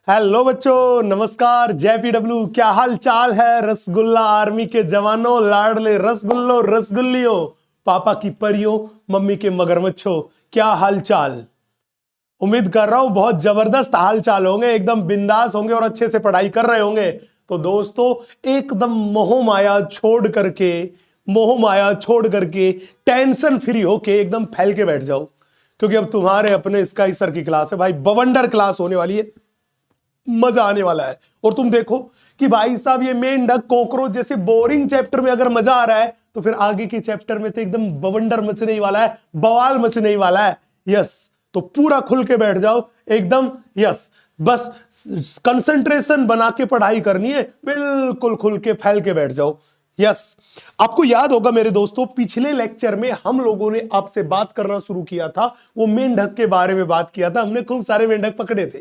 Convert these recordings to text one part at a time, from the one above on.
Hello बच्चों, नमस्कार। जय पीडब्ल्यू। क्या हाल चाल है रसगुल्ला आर्मी के जवानों, लाडले रसगुल्लो रसगुल्लियों, पापा की परियों, मम्मी के मगरमच्छों, क्या हाल चाल। उम्मीद कर रहा हूं बहुत जबरदस्त हाल चाल होंगे, एकदम बिंदास होंगे और अच्छे से पढ़ाई कर रहे होंगे। तो दोस्तों, एकदम मोह माया छोड़ करके टेंशन फ्री होके एकदम फैल के बैठ जाओ, क्योंकि अब तुम्हारे अपने स्काई सर की क्लास है भाई। बवंडर क्लास होने वाली है, मजा आने वाला है। और तुम देखो कि भाई साहब, ये मेंढक कॉकरोच जैसे बोरिंग चैप्टर में अगर मजा आ रहा है, तो फिर आगे के चैप्टर में तो एकदम बवंडर मचने ही वाला है, बवाल मचने ही वाला है। यस, तो पूरा खुल के बैठ जाओ एकदम। यस, बस कंसंट्रेशन बना के पढ़ाई करनी है, बिल्कुल खुल के फैल के बैठ जाओ। यस, आपको याद होगा मेरे दोस्तों, पिछले लेक्चर में हम लोगों ने आपसे बात करना शुरू किया था, वो मेंढक के बारे में बात किया था। हमने खूब सारे मेंढक पकड़े थे,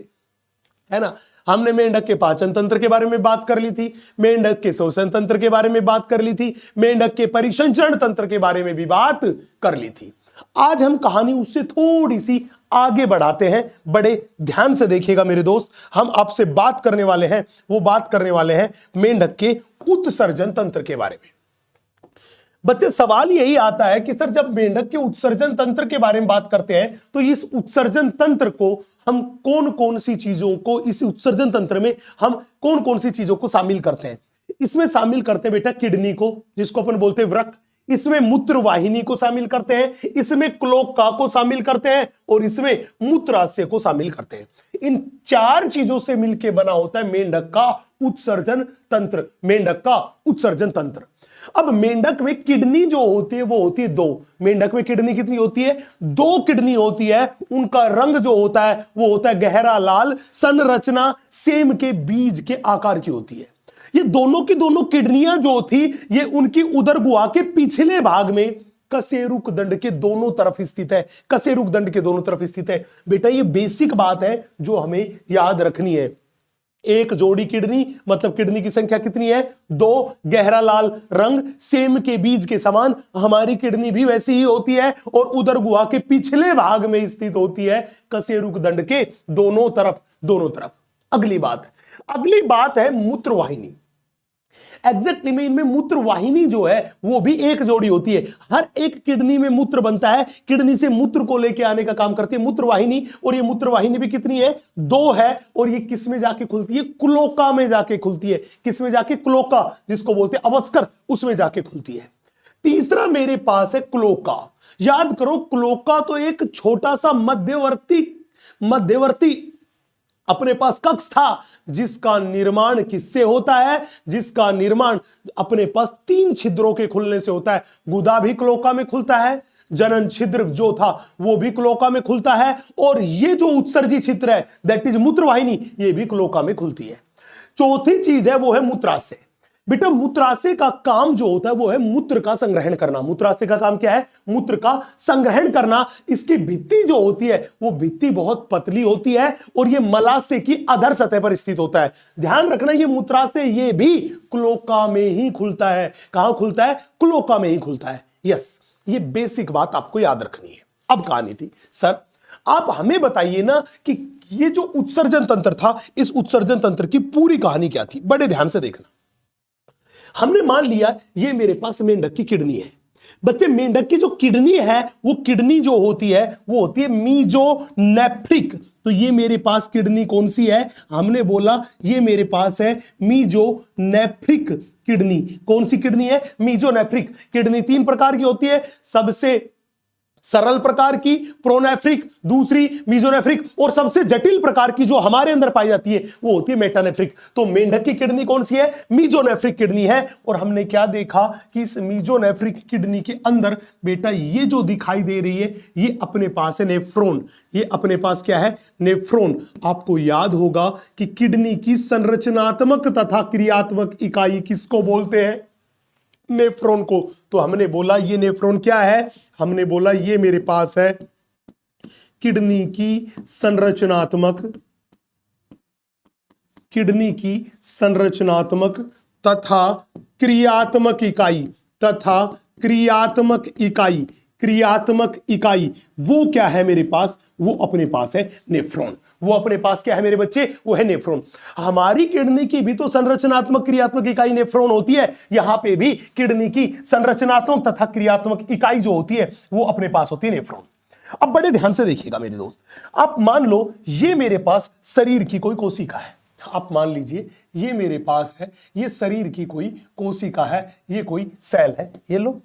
है ना। हमने मेंढक के पाचन तंत्र के बारे में बात कर ली थी, मेंढक के श्वसन तंत्र के बारे में बात कर ली थी, मेंढक के परिसंचरण तंत्र के बारे में भी बात कर ली थी। आज हम कहानी उससे थोड़ी सी आगे बढ़ाते हैं। बड़े ध्यान से देखिएगा मेरे दोस्त, हम आपसे बात करने वाले हैं मेंढक के उत्सर्जन तंत्र के बारे में। बच्चे, सवाल यही आता है कि सर, जब मेंढक के उत्सर्जन तंत्र के बारे में बात करते हैं, तो इस उत्सर्जन तंत्र को हम कौन कौन सी चीजों को, इस उत्सर्जन तंत्र में हम कौन कौन सी चीजों को शामिल करते हैं? इसमें शामिल करते हैं बेटा किडनी को, जिसको अपन बोलते हैं वृक्क। इसमें मूत्र वाहिनी को शामिल करते हैं, इसमें क्लोक्का को शामिल करते हैं, और इसमें मूत्राशय को शामिल करते हैं। इन चार चीजों से मिलकर बना होता है मेंढक का उत्सर्जन तंत्र, मेंढक का उत्सर्जन तंत्र। अब मेंढक में किडनी जो होती है वो होती है दो। मेंढक में किडनी कितनी होती है? दो किडनी होती है। उनका रंग जो होता है वो होता है गहरा लाल। संरचना सेम के बीज के आकार की होती है। ये दोनों की दोनों किडनियां जो थी, ये उनकी उदर गुहा के पिछले भाग में कशेरुक दंड के दोनों तरफ स्थित है। कशेरुक दंड के दोनों तरफ स्थित है। बेटा, ये बेसिक बात है जो हमें याद रखनी है। एक जोड़ी किडनी, मतलब किडनी की संख्या कितनी है? दो। गहरा लाल रंग, सेम के बीज के समान। हमारी किडनी भी वैसी ही होती है और उदर गुहा के पिछले भाग में स्थित होती है, कशेरुक दंड के दोनों तरफ। अगली बात है मूत्रवाहिनी। एग्जैक्टली में इनमें मूत्र वाहिनी जो है वो भी एक जोड़ी होती है। हर एक किडनी में मूत्र बनता है, किडनी से मूत्र को लेके आने का काम करती है मूत्र वाहिनी। और ये मूत्र वाहिनी भी कितनी है? दो है। और ये किस में जाके खुलती है? क्लोका में जाके खुलती है। किस में जाके? क्लोका, जिसको बोलते हैं अवस्कर, उसमें जाके खुलती है। तीसरा मेरे पास है क्लोका। याद करो, क्लोका तो एक छोटा सा मध्यवर्ती अपने पास कक्ष था, जिसका निर्माण किससे होता है? जिसका निर्माण अपने पास तीन छिद्रों के खुलने से होता है। गुदा भी क्लोका में खुलता है, जनन छिद्र जो था वो भी क्लोका में खुलता है, और ये जो उत्सर्जी छिद्र है, दैट इज मूत्रवाहिनी, ये भी क्लोका में खुलती है। चौथी चीज है वो है मूत्राशय। बेटा, मूत्राशय का काम जो होता है वो है मूत्र का संग्रहण करना। मूत्राशय का काम क्या है? मूत्र का संग्रहण करना। इसकी भित्ति जो होती है वो भित्ति बहुत पतली होती है, और ये मलाशय की अधर सतह पर स्थित होता है। ध्यान रखना, ये मूत्राशय ये भी क्लोका में ही खुलता है। कहां खुलता है? क्लोका में ही खुलता है। यस, ये बेसिक बात आपको याद रखनी है। अब कहानी थी, सर आप हमें बताइए ना कि ये जो उत्सर्जन तंत्र था, इस उत्सर्जन तंत्र की पूरी कहानी क्या थी? बड़े ध्यान से देखना। हमने मान लिया ये मेरे पास मेंढक की किडनी है। बच्चे, मेंढक की जो किडनी है, वो किडनी जो होती है वो होती है मीजोनेफ्रिक। तो ये मेरे पास किडनी कौन सी है? हमने बोला ये मेरे पास है मीजोनेफ्रिक किडनी। कौन सी किडनी है? Mesonephric kidney. तीन प्रकार की होती है, सबसे सरल प्रकार की प्रोनेफ्रिक, दूसरी मीजोनेफ्रिक, और सबसे जटिल प्रकार की जो हमारे अंदर पाई जाती है वो होती है मेटानेफ्रिक। तो मेंढक की किडनी कौन सी है? मीजोनेफ्रिक किडनी है। और हमने क्या देखा कि इस मीजोनेफ्रिक किडनी के अंदर बेटा ये जो दिखाई दे रही है ये अपने पास है नेफ्रॉन। ये अपने पास क्या है? नेफ्रॉन। आपको याद होगा कि किडनी की संरचनात्मक तथा क्रियात्मक इकाई किसको बोलते हैं? नेफ्रॉन को। तो हमने बोला ये नेफ्रॉन क्या है? हमने बोला ये मेरे पास है किडनी की संरचनात्मक तथा क्रियात्मक इकाई वो क्या है मेरे पास? वो अपने पास है नेफ्रॉन। वो अपने पास क्या है मेरे बच्चे, वो है नेफ्रॉन। हमारी किडनी की भी तो संरचनात्मक क्रियात्मक इकाई नेफ्रॉन होती है, यहां पे भी किडनी की संरचनात्मक तथा क्रियात्मक इकाई जो होती है वो अपने पास होती है नेफ्रॉन। अब बड़े ध्यान से देखिएगा मेरे दोस्त, आप मान लो ये मेरे पास शरीर की कोई कोशिका है, आप मान लीजिए ये मेरे पास है, ये शरीर की कोई कोशिका है, ये कोई सेल है, ये लो,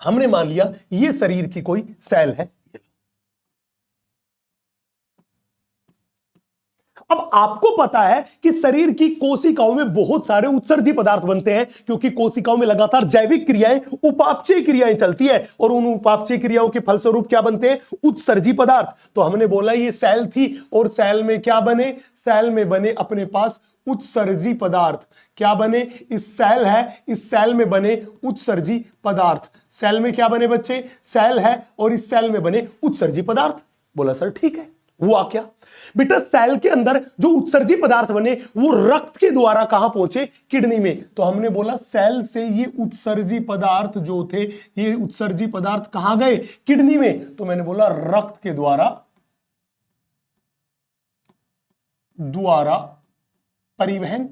हमने मान लिया ये शरीर की कोई सेल है। अब आपको पता है कि शरीर की कोशिकाओं में बहुत सारे उत्सर्जी पदार्थ बनते हैं, क्योंकि कोशिकाओं में लगातार जैविक क्रियाएं, उपापचय क्रियाएं चलती है, और उन उपापचय क्रियाओं के फलस्वरूप क्या बनते हैं, उत्सर्जी पदार्थ। तो हमने बोला ये सेल थी, और सेल में क्या बने, सेल में बने अपने पास उत्सर्जी पदार्थ। क्या बने, इस सेल है, इस सेल में बने उत्सर्जी पदार्थ। सेल में क्या बने बच्चे, सेल है और इस सेल में बने उत्सर्जी पदार्थ। बोला सर ठीक है, हुआ क्या बेटा, सेल के अंदर जो उत्सर्जी पदार्थ बने वो रक्त के द्वारा कहां पहुंचे, किडनी में। तो हमने बोला सेल से ये उत्सर्जी पदार्थ जो थे, ये उत्सर्जी पदार्थ कहां गए, किडनी में। तो मैंने बोला रक्त के द्वारा परिवहन।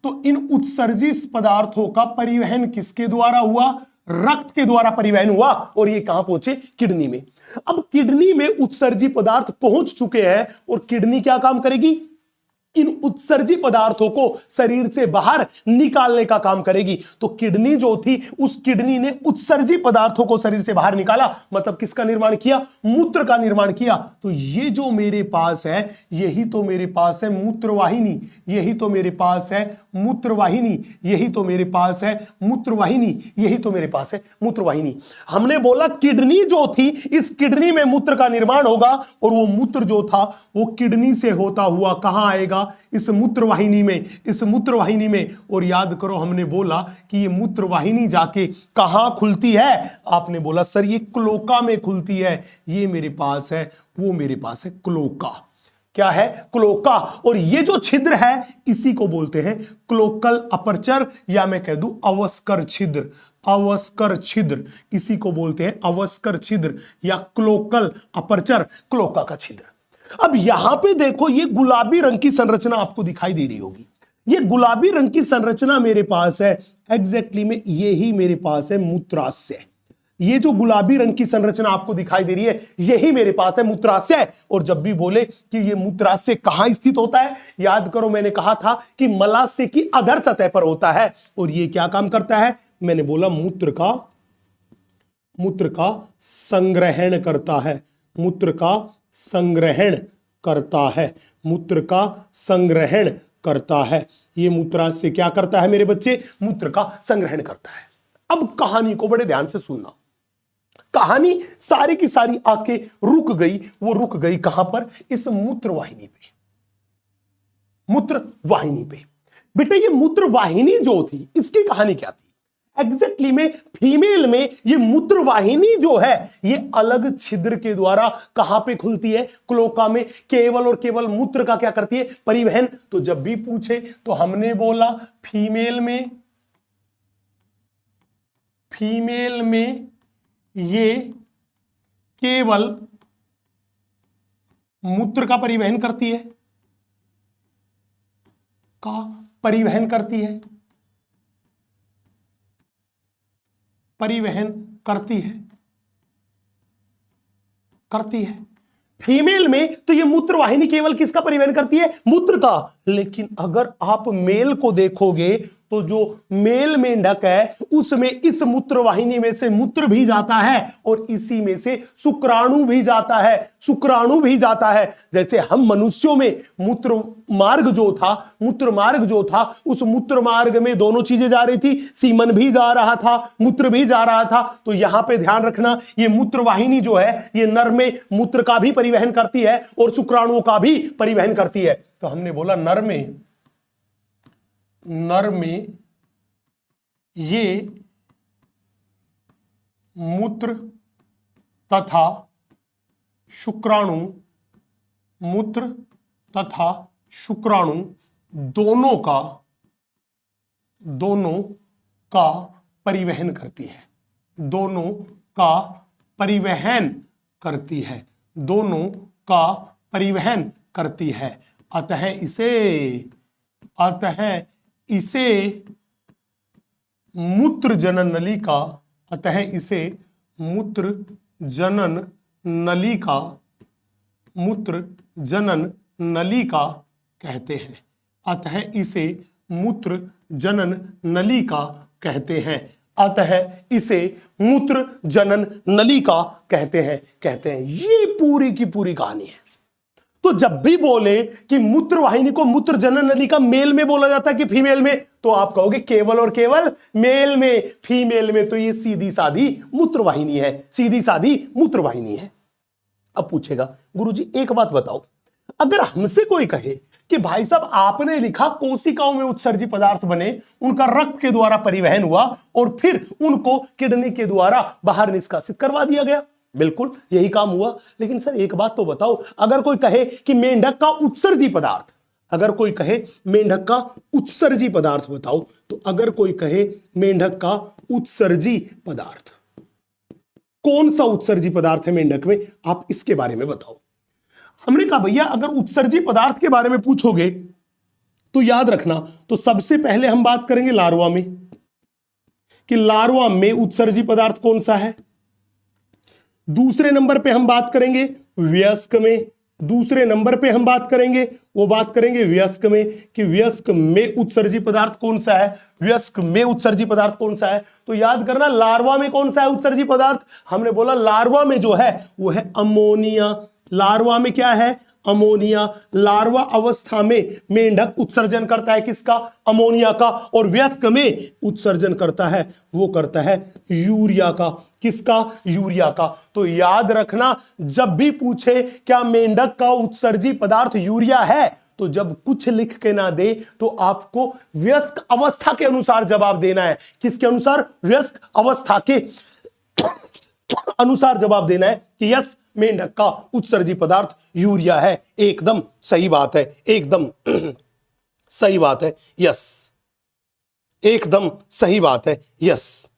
तो इन उत्सर्जी पदार्थों का परिवहन किसके द्वारा हुआ, रक्त के द्वारा परिवहन हुआ, और ये कहां पहुंचे, किडनी में। अब किडनी में उत्सर्जी पदार्थ पहुंच चुके हैं, और किडनी क्या काम करेगी, इन उत्सर्जी पदार्थों को शरीर से बाहर निकालने का काम करेगी। तो किडनी जो थी, उस किडनी ने उत्सर्जी पदार्थों को शरीर से बाहर निकाला, मतलब किसका निर्माण किया, मूत्र का निर्माण किया। तो ये जो मेरे पास है, यही तो मेरे पास है मूत्रवाहिनी, यही तो मेरे पास है मूत्रवाहिनी, यही तो मेरे पास है मूत्रवाहिनी, यही तो मेरे पास है मूत्रवाहिनी। हमने बोला किडनी जो थी, इस किडनी में मूत्र का निर्माण होगा, और वो मूत्र जो था वो किडनी से होता हुआ कहां आएगा, इस मूत्रवाहिनी में, इस मूत्रवाहिनी में। और याद करो हमने बोला कि ये मूत्रवाहिनी जाके कहां खुलती है, आपने बोला सर ये क्लोका में खुलती है। ये मेरे पास है, वो मेरे पास है क्लोका। क्या है, क्लोका। और ये जो छिद्र है इसी को बोलते हैं क्लोकल अपर्चर, या मैं कह दूं अवस्कर छिद्र, अवस्कर छिद्र, इसी को बोलते हैं अवस्कर छिद्र या क्लोकल अपर्चर, क्लोका का छिद्र। अब यहां पे देखो ये गुलाबी रंग की संरचना आपको दिखाई दे रही होगी, ये गुलाबी रंग की संरचना मेरे पास है, एग्जैक्टली में यही मेरे पास है मूत्राशय। ये जो गुलाबी रंग की संरचना आपको दिखाई दे रही है, यही मेरे पास है मूत्राशय। और जब भी बोले कि ये मूत्राशय कहां स्थित होता है, याद करो मैंने कहा था कि मलाशय की अधर सतह पर होता है। और ये क्या काम करता है, मैंने बोला मूत्र का संग्रहण करता है, मूत्र का संग्रहण करता है, मूत्र का संग्रहण करता है। ये मूत्राशय क्या करता है मेरे बच्चे, मूत्र का संग्रहण करता है। अब कहानी को बड़े ध्यान से सुनना, कहानी सारी की सारी आके रुक गई, वो रुक गई कहां पर, इस मूत्रवाहिनी पे, मूत्रवाहिनी पे। बेटा ये मूत्रवाहिनी जो थी, इसकी कहानी क्या थी, एग्जैक्टली में फीमेल में ये मूत्रवाहिनी जो है ये अलग छिद्र के द्वारा कहां पे खुलती है, क्लोका में, केवल और केवल मूत्र का क्या करती है, परिवहन। तो जब भी पूछे तो हमने बोला फीमेल में ये केवल मूत्र का परिवहन करती है, परिवहन करती है। फीमेल में तो ये मूत्रवाहिनी केवल किसका परिवहन करती है, मूत्र का। लेकिन अगर आप मेल को देखोगे तो जो मेल मेंढक है उसमें इस मूत्रवाहिनी में से मूत्र भी जाता है और इसी में से शुक्राणु भी जाता है। जैसे हम मनुष्यों में मूत्र मार्ग जो था उस मूत्र मार्ग में दोनों चीजें जा रही थी, सीमन भी जा रहा था, मूत्र भी जा रहा था। तो यहां पे ध्यान रखना, ये मूत्रवाहिनी जो है ये नर में मूत्र का भी परिवहन करती है और शुक्राणुओं का भी परिवहन करती है। तो हमने बोला नर में ये मूत्र तथा शुक्राणु दोनों का परिवहन करती है, दोनों का परिवहन करती है। अतः इसे मूत्र जनन नलिका, अतः इसे मूत्र जनन नलिका कहते हैं। अतः इसे मूत्र जनन नलिका कहते हैं। अतः इसे मूत्र जनन नलिका कहते हैं। ये पूरी की पूरी कहानी है। तो जब भी बोले कि मूत्र वाहिनी को मूत्र जनन नलिका मेल में बोला जाता है कि फीमेल में, तो आप कहोगे केवल और केवल मेल में, फीमेल में तो ये सीधी सादी मूत्र वाहिनी है, सीधी सादी मूत्र वाहिनी है। अब पूछेगा गुरुजी एक बात बताओ, अगर हमसे कोई कहे कि भाई साहब आपने लिखा कोशिकाओं में उत्सर्जी पदार्थ बने, उनका रक्त के द्वारा परिवहन हुआ और फिर उनको किडनी के द्वारा बाहर निष्कासित करवा दिया गया, बिल्कुल यही काम हुआ। लेकिन सर एक बात तो बताओ, अगर कोई कहे कि मेंढक का उत्सर्जी पदार्थ, अगर कोई कहे मेंढक का उत्सर्जी पदार्थ बताओ, तो अगर कोई कहे मेंढक का उत्सर्जी पदार्थ, कौन सा उत्सर्जी पदार्थ है मेंढक में, आप इसके बारे में बताओ। हमने कहा भैया अगर उत्सर्जी पदार्थ के बारे में पूछोगे तो याद रखना, तो सबसे पहले हम बात करेंगे लार्वा में, कि लार्वा में उत्सर्जी पदार्थ कौन सा है। दूसरे नंबर पे हम बात करेंगे वयस्क में, दूसरे नंबर पे हम बात करेंगे वयस्क में, कि वयस्क में उत्सर्जी पदार्थ कौन सा है, वयस्क में उत्सर्जी पदार्थ कौन सा है। तो याद करना लार्वा में कौन सा है उत्सर्जी पदार्थ, हमने बोला लार्वा में जो है वो है अमोनिया। लार्वा में क्या है, अमोनिया। लार्वा अवस्था में मेंढक उत्सर्जन करता है किसका, अमोनिया का, और वयस्क में उत्सर्जन करता है, वो करता है यूरिया का। किसका, यूरिया का। तो याद रखना जब भी पूछे क्या मेंढक का उत्सर्जी पदार्थ यूरिया है, तो जब कुछ लिख के ना दे तो आपको वयस्क अवस्था के अनुसार जवाब देना है। किसके अनुसार, वयस्क अवस्था के अनुसार जवाब देना है कि यस मेंढक का उत्सर्जी पदार्थ यूरिया है। एकदम सही बात है, एकदम सही बात है, यस, एकदम सही बात है, यस।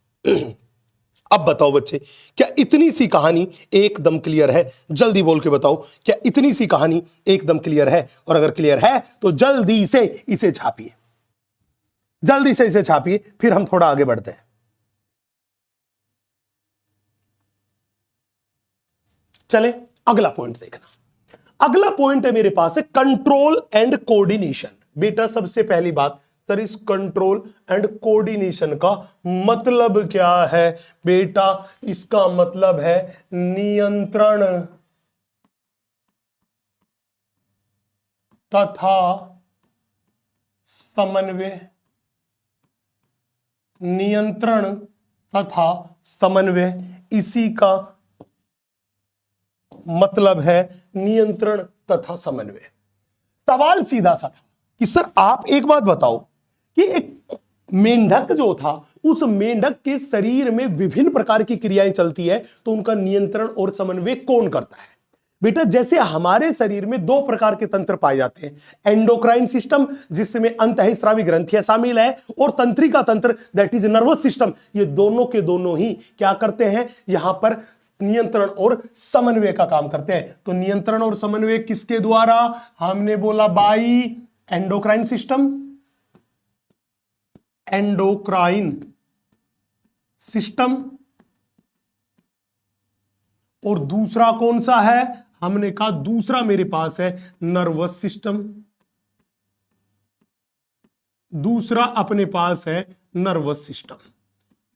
अब बताओ बच्चे, क्या इतनी सी कहानी एकदम क्लियर है? जल्दी बोल के बताओ, क्या इतनी सी कहानी एकदम क्लियर है? और अगर क्लियर है तो जल्दी से इसे छापिए, जल्दी से इसे छापिए, फिर हम थोड़ा आगे बढ़ते हैं। चले अगला पॉइंट देखना। अगला पॉइंट है मेरे पास है कंट्रोल एंड कोऑर्डिनेशन। बेटा सबसे पहली बात, सर इस कंट्रोल एंड कोऑर्डिनेशन का मतलब क्या है? बेटा इसका मतलब है नियंत्रण तथा समन्वय। नियंत्रण तथा समन्वय, इसी का मतलब है नियंत्रण तथा समन्वय। सवाल सीधा सा था कि सर आप एक बात बताओ कि एक मेंढक जो था, उस मेंढक के शरीर में विभिन्न प्रकार की क्रियाएं चलती है, तो उनका नियंत्रण और समन्वय कौन करता है? बेटा जैसे हमारे शरीर में दो प्रकार के तंत्र पाए जाते हैं, एंडोक्राइन सिस्टम जिसमें अंतःस्रावी ग्रंथियां शामिल है, और तंत्रिका तंत्र दैट इज नर्वस सिस्टम। ये दोनों के दोनों ही क्या करते हैं, यहां पर नियंत्रण और समन्वय का काम करते हैं। तो नियंत्रण और समन्वय किसके द्वारा? हमने बोला by endocrine system, endocrine system, और दूसरा कौन सा है? हमने कहा दूसरा मेरे पास है नर्वस सिस्टम। दूसरा अपने पास है नर्वस सिस्टम,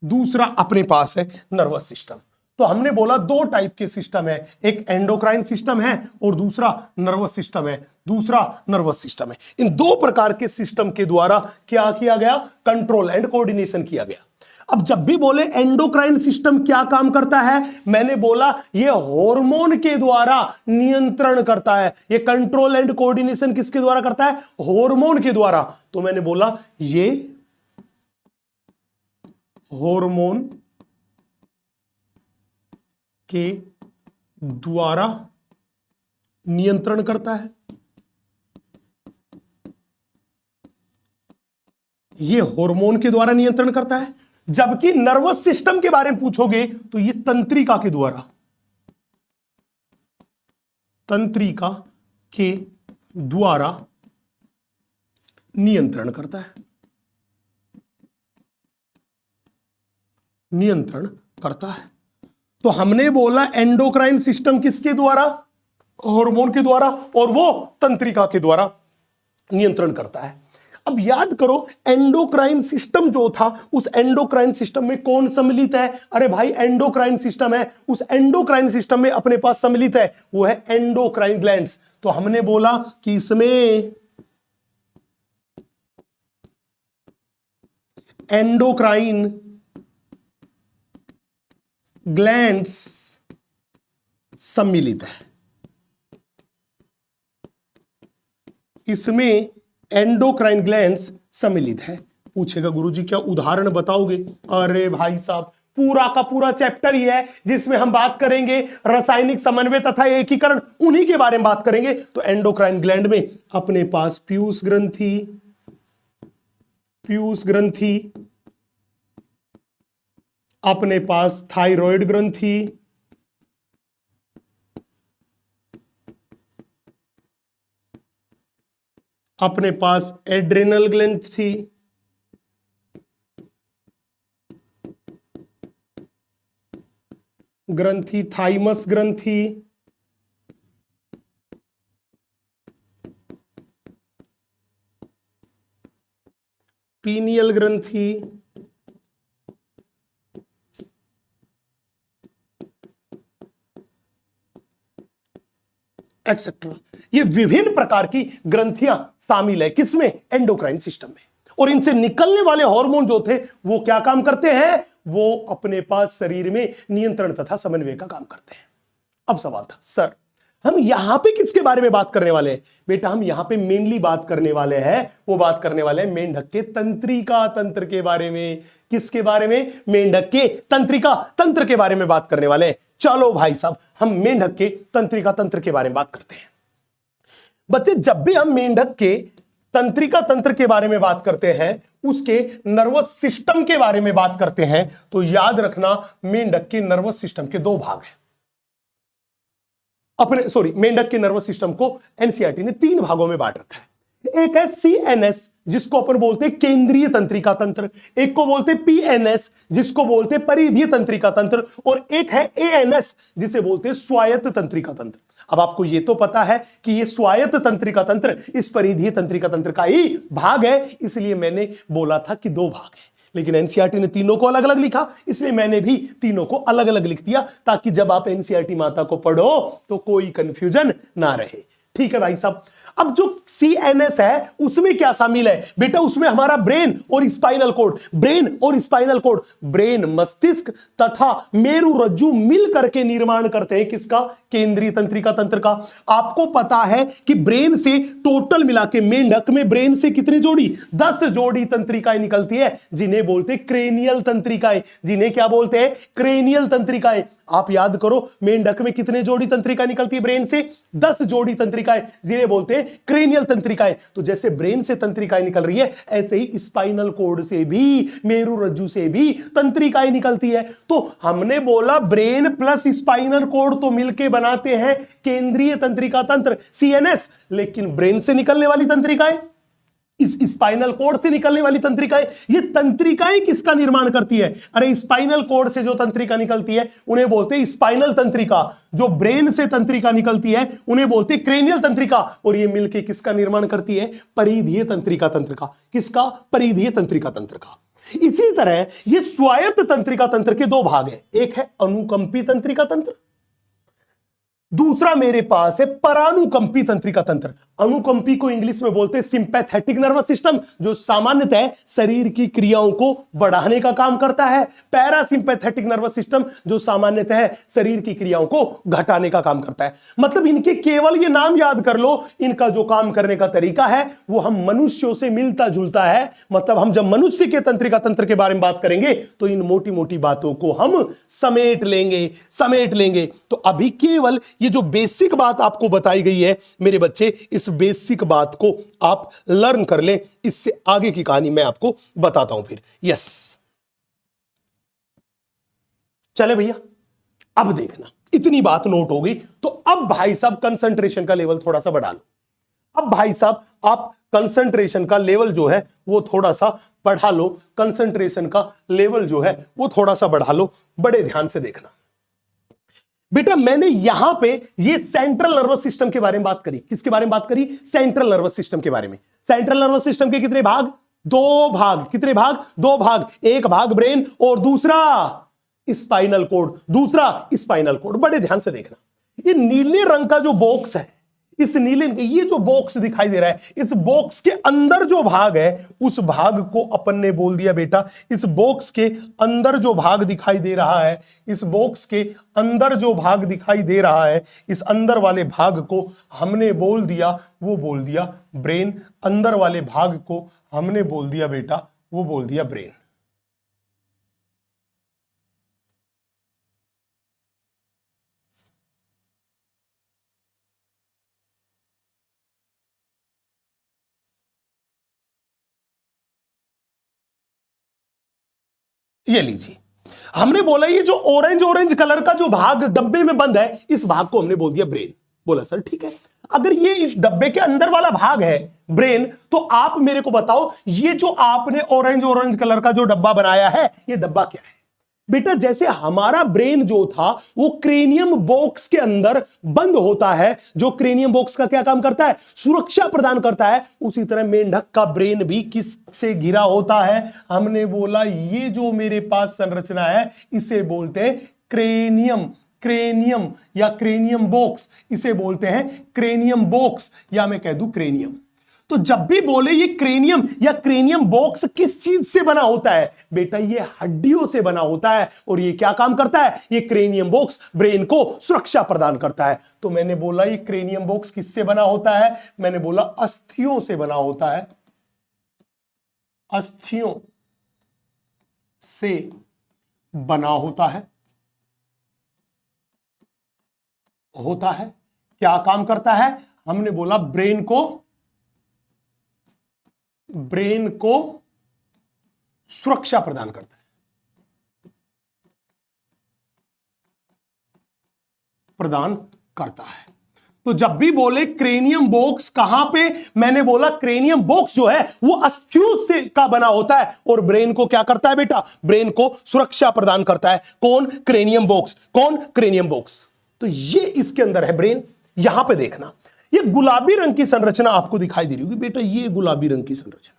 दूसरा अपने पास है नर्वस सिस्टम। तो हमने बोला दो टाइप के सिस्टम है, एक एंडोक्राइन सिस्टम है और दूसरा नर्वस सिस्टम है, दूसरा नर्वस सिस्टम है। इन दो प्रकार के सिस्टम के द्वारा क्या किया गया? कंट्रोल एंड कोऑर्डिनेशन किया गया। अब जब भी बोले एंडोक्राइन सिस्टम क्या काम करता है, मैंने बोला ये हार्मोन के द्वारा नियंत्रण करता है। ये कंट्रोल एंड कोऑर्डिनेशन किसके द्वारा करता है? हार्मोन के द्वारा। तो मैंने बोला ये हार्मोन के द्वारा नियंत्रण करता है। ये हार्मोन के द्वारा नियंत्रण करता है, जबकि नर्वस सिस्टम के बारे में पूछोगे तो ये तंत्रिका के द्वारा, तंत्रिका के द्वारा नियंत्रण करता है, नियंत्रण करता है। तो हमने बोला एंडोक्राइन सिस्टम किसके द्वारा, हार्मोन के द्वारा, और वो तंत्रिका के द्वारा नियंत्रण करता है। अब याद करो एंडोक्राइन सिस्टम जो था, उस एंडोक्राइन सिस्टम में कौन सम्मिलित है? अरे भाई एंडोक्राइन सिस्टम है, उस एंडोक्राइन सिस्टम में अपने पास सम्मिलित है वो है एंडोक्राइन ग्लैंड्स। तो हमने बोला कि इसमें एंडोक्राइन ग्लैंड्स सम्मिलित है, इसमें एंडोक्राइन ग्लैंड्स सम्मिलित है। पूछेगा गुरुजी क्या उदाहरण बताओगे? अरे भाई साहब पूरा का पूरा चैप्टर ही है जिसमें हम बात करेंगे रासायनिक समन्वय तथा एकीकरण, उन्हीं के बारे में बात करेंगे। तो एंडोक्राइन ग्लैंड में अपने पास पीयूष ग्रंथि, पीयूष ग्रंथि, अपने पास थायराइड ग्रंथि, अपने पास एड्रेनल ग्रंथि, ग्रंथि थाइमस ग्रंथि, पीनियल ग्रंथि, एक्सेट्रा। ये विभिन्न प्रकार की ग्रंथियां शामिल है किसमें? एंडोक्राइन सिस्टम में। और इनसे निकलने वाले हार्मोन जो थे वो क्या काम करते हैं? वो अपने पास शरीर में नियंत्रण तथा समन्वय का काम करते हैं। अब सवाल था सर हम यहां पे किसके बारे में बात करने वाले हैं? बेटा हम यहां पे मेनली बात करने वाले हैं, वो बात करने वाले हैं मेंढक के तंत्रिका तंत्र के बारे में। किसके बारे में? मेंढक के तंत्रिका तंत्र के बारे में बात करने वाले हैं। चलो भाई साहब हम मेंढक के तंत्रिका तंत्र के बारे में बात करते हैं। बच्चे जब भी हम मेंढक के तंत्रिका तंत्र के बारे में बात करते हैं, उसके नर्वस सिस्टम के बारे में बात करते हैं, तो याद रखना मेंढक के नर्वस सिस्टम के दो भाग हैं। मेंढक के नर्वस सिस्टम को एनसीईआरटी ने 3 भागों में बांट रखा है। एक है सीएनएस जिसको अपन बोलते हैं केंद्रीय तंत्रिका तंत्र, एक को बोलते हैं पीएनएस जिसको बोलते हैं परिधीय तंत्रिका तंत्र, और एक है एएनएस जिसे बोलते हैं स्वायत्त तंत्रिका तंत्र। अब आपको यह तो पता है कि यह स्वायत्त तंत्रिका तंत्र इस परिधीय तंत्रिका तंत्र का ही भाग है, इसलिए मैंने बोला था कि 2 भाग है। लेकिन एनसीईआरटी ने तीनों को अलग अलग लिखा, इसलिए मैंने भी तीनों को अलग अलग लिख दिया ताकि जब आप एनसीईआरटी माता को पढ़ो तो कोई कंफ्यूजन ना रहे। ठीक है भाई साहब। अब जो सीएनएस है उसमें क्या शामिल है? बेटा उसमें हमारा ब्रेन और स्पाइनल कोड, ब्रेन और स्पाइनल कोड, ब्रेन मस्तिष्क तथा मेरुरज्जु मिल करके निर्माण करते हैं किसका? केंद्रीय तंत्रिका तंत्र का। आपको पता है कि ब्रेन से टोटल मिला के मेंढक में ब्रेन से कितनी जोड़ी? 10 जोड़ी तंत्रिकाएं निकलती है जिन्हें बोलते हैं क्रेनियल तंत्रिकाएं। जिन्हें क्या बोलते हैं? क्रेनियल तंत्रिकाएं। आप याद करो मेंढक में कितने जोड़ी तंत्रिका निकलती है ब्रेन से? 10 जोड़ी तंत्रिकाएं जिन्हें बोलते हैं क्रेनियल तंत्रिकाएं। तो जैसे ब्रेन से तंत्रिकाएं निकल रही है ऐसे ही स्पाइनल कोड से भी, मेरुरज्जु से भी तंत्रिकाएं निकलती है। तो हमने बोला ब्रेन प्लस स्पाइनल कोड तो मिलके बनाते हैं केंद्रीय तंत्रिका तंत्र सीएनएस, लेकिन ब्रेन से निकलने वाली तंत्रिकाएं, इस स्पाइनल कोड से निकलने वाली तंत्रिकाएं, ये तंत्रिकाएं किसका निर्माण करती है? अरे स्पाइनल कोड से जो तंत्रिका निकलती है उन्हें बोलते हैं स्पाइनल तंत्रिका। जो ब्रेन से तंत्रिका निकलती है उन्हें बोलते हैं क्रेनियल तंत्रिका। और ये मिलके किसका निर्माण करती है? परिधीय तंत्रिका तंत्र का। किसका? परिधीय तंत्रिका तंत्र का। इसी तरह ये स्वायत्त तंत्रिका तंत्र के 2 भाग हैं। एक है अनुकंपी तंत्रिका तंत्र, दूसरा मेरे पास है परानुकंपी तंत्रिका तंत्र। अनुकंपी को इंग्लिश में बोलते हैं सिंपैथेटिक नर्वस सिस्टम, जो सामान्यतः शरीर की क्रियाओं को बढ़ाने का काम करता है। पैरासिंपैथेटिक नर्वस सिस्टम जो सामान्यतः शरीर की क्रियाओं को घटाने का काम करता है। मतलब इनके केवल ये नाम याद कर लो, इनका जो काम करने का तरीका है वो हम मनुष्यों से मिलता जुलता है। मतलब हम जब मनुष्य के तंत्रिका तंत्र के बारे में बात करेंगे तो इन मोटी मोटी बातों को हम समेट लेंगे। तो अभी केवल ये जो बेसिक बात आपको बताई गई है मेरे बच्चे, इस बेसिक बात को आप लर्न कर लें। इससे आगे की कहानी मैं आपको बताता हूं फिर। यस चले भैया, अब देखना इतनी बात नोट हो गई। तो अब भाई साहब कंसंट्रेशन का लेवल थोड़ा सा बढ़ा लो। अब भाई साहब आप कंसंट्रेशन का लेवल जो है वो थोड़ा सा बढ़ा लो, कंसंट्रेशन का लेवल जो है वो थोड़ा सा बढ़ा लो। बड़े ध्यान से देखना बेटा, मैंने यहां पे ये सेंट्रल नर्वस सिस्टम के बारे में बात करी। किसके बारे में बात करी? सेंट्रल नर्वस सिस्टम के बारे में। सेंट्रल नर्वस सिस्टम के कितने भाग? दो भाग। कितने भाग? दो भाग। एक भाग ब्रेन और दूसरा स्पाइनल कोड। दूसरा स्पाइनल कोड। बड़े ध्यान से देखना, ये नीले रंग का जो बॉक्स है, इस नीले, ये जो बॉक्स दिखाई दे रहा है, इस बॉक्स के अंदर जो भाग है उस भाग को अपन ने बोल दिया बेटा, इस बॉक्स के अंदर जो भाग दिखाई दे रहा है, इस बॉक्स के अंदर जो भाग दिखाई दे रहा है, इस अंदर वाले भाग को हमने बोल दिया, वो बोल दिया ब्रेन। अंदर वाले भाग को हमने बोल दिया बेटा, वो बोल दिया ब्रेन। ये लीजिए, हमने बोला ये जो ऑरेंज ऑरेंज कलर का जो भाग डब्बे में बंद है, इस भाग को हमने बोल दिया ब्रेन। बोला सर ठीक है, अगर ये इस डब्बे के अंदर वाला भाग है ब्रेन, तो आप मेरे को बताओ ये जो आपने ऑरेंज ऑरेंज कलर का जो डब्बा बनाया है, ये डब्बा क्या है? बेटा जैसे हमारा ब्रेन जो था वो क्रेनियम बॉक्स के अंदर बंद होता है, जो क्रेनियम बॉक्स का क्या काम करता है? सुरक्षा प्रदान करता है। उसी तरह मेंढक का ब्रेन भी किससे घिरा होता है? हमने बोला ये जो मेरे पास संरचना है इसे बोलते हैं क्रेनियम। क्रेनियम या क्रेनियम बॉक्स, इसे बोलते हैं क्रेनियम बॉक्स, या मैं कह दूं क्रेनियम। तो जब भी बोले ये क्रेनियम या क्रेनियम बॉक्स किस चीज से बना होता है? बेटा ये हड्डियों से बना होता है। और ये क्या काम करता है? ये क्रेनियम बॉक्स ब्रेन को सुरक्षा प्रदान करता है। तो मैंने बोला ये क्रेनियम बॉक्स किससे बना होता है? मैंने बोला अस्थियों से बना होता है। अस्थियों से बना होता है। क्या काम करता है? हमने बोला ब्रेन को सुरक्षा प्रदान करता है। तो जब भी बोले क्रेनियम बॉक्स कहां पे, मैंने बोला क्रेनियम बॉक्स जो है वो अस्थियों से का बना होता है और ब्रेन को क्या करता है बेटा? ब्रेन को सुरक्षा प्रदान करता है। कौन? Cranium box. कौन? Cranium box. तो ये इसके अंदर है ब्रेन। यहां पे देखना, ये गुलाबी रंग की संरचना आपको दिखाई दे रही होगी बेटा, ये गुलाबी रंग की संरचना।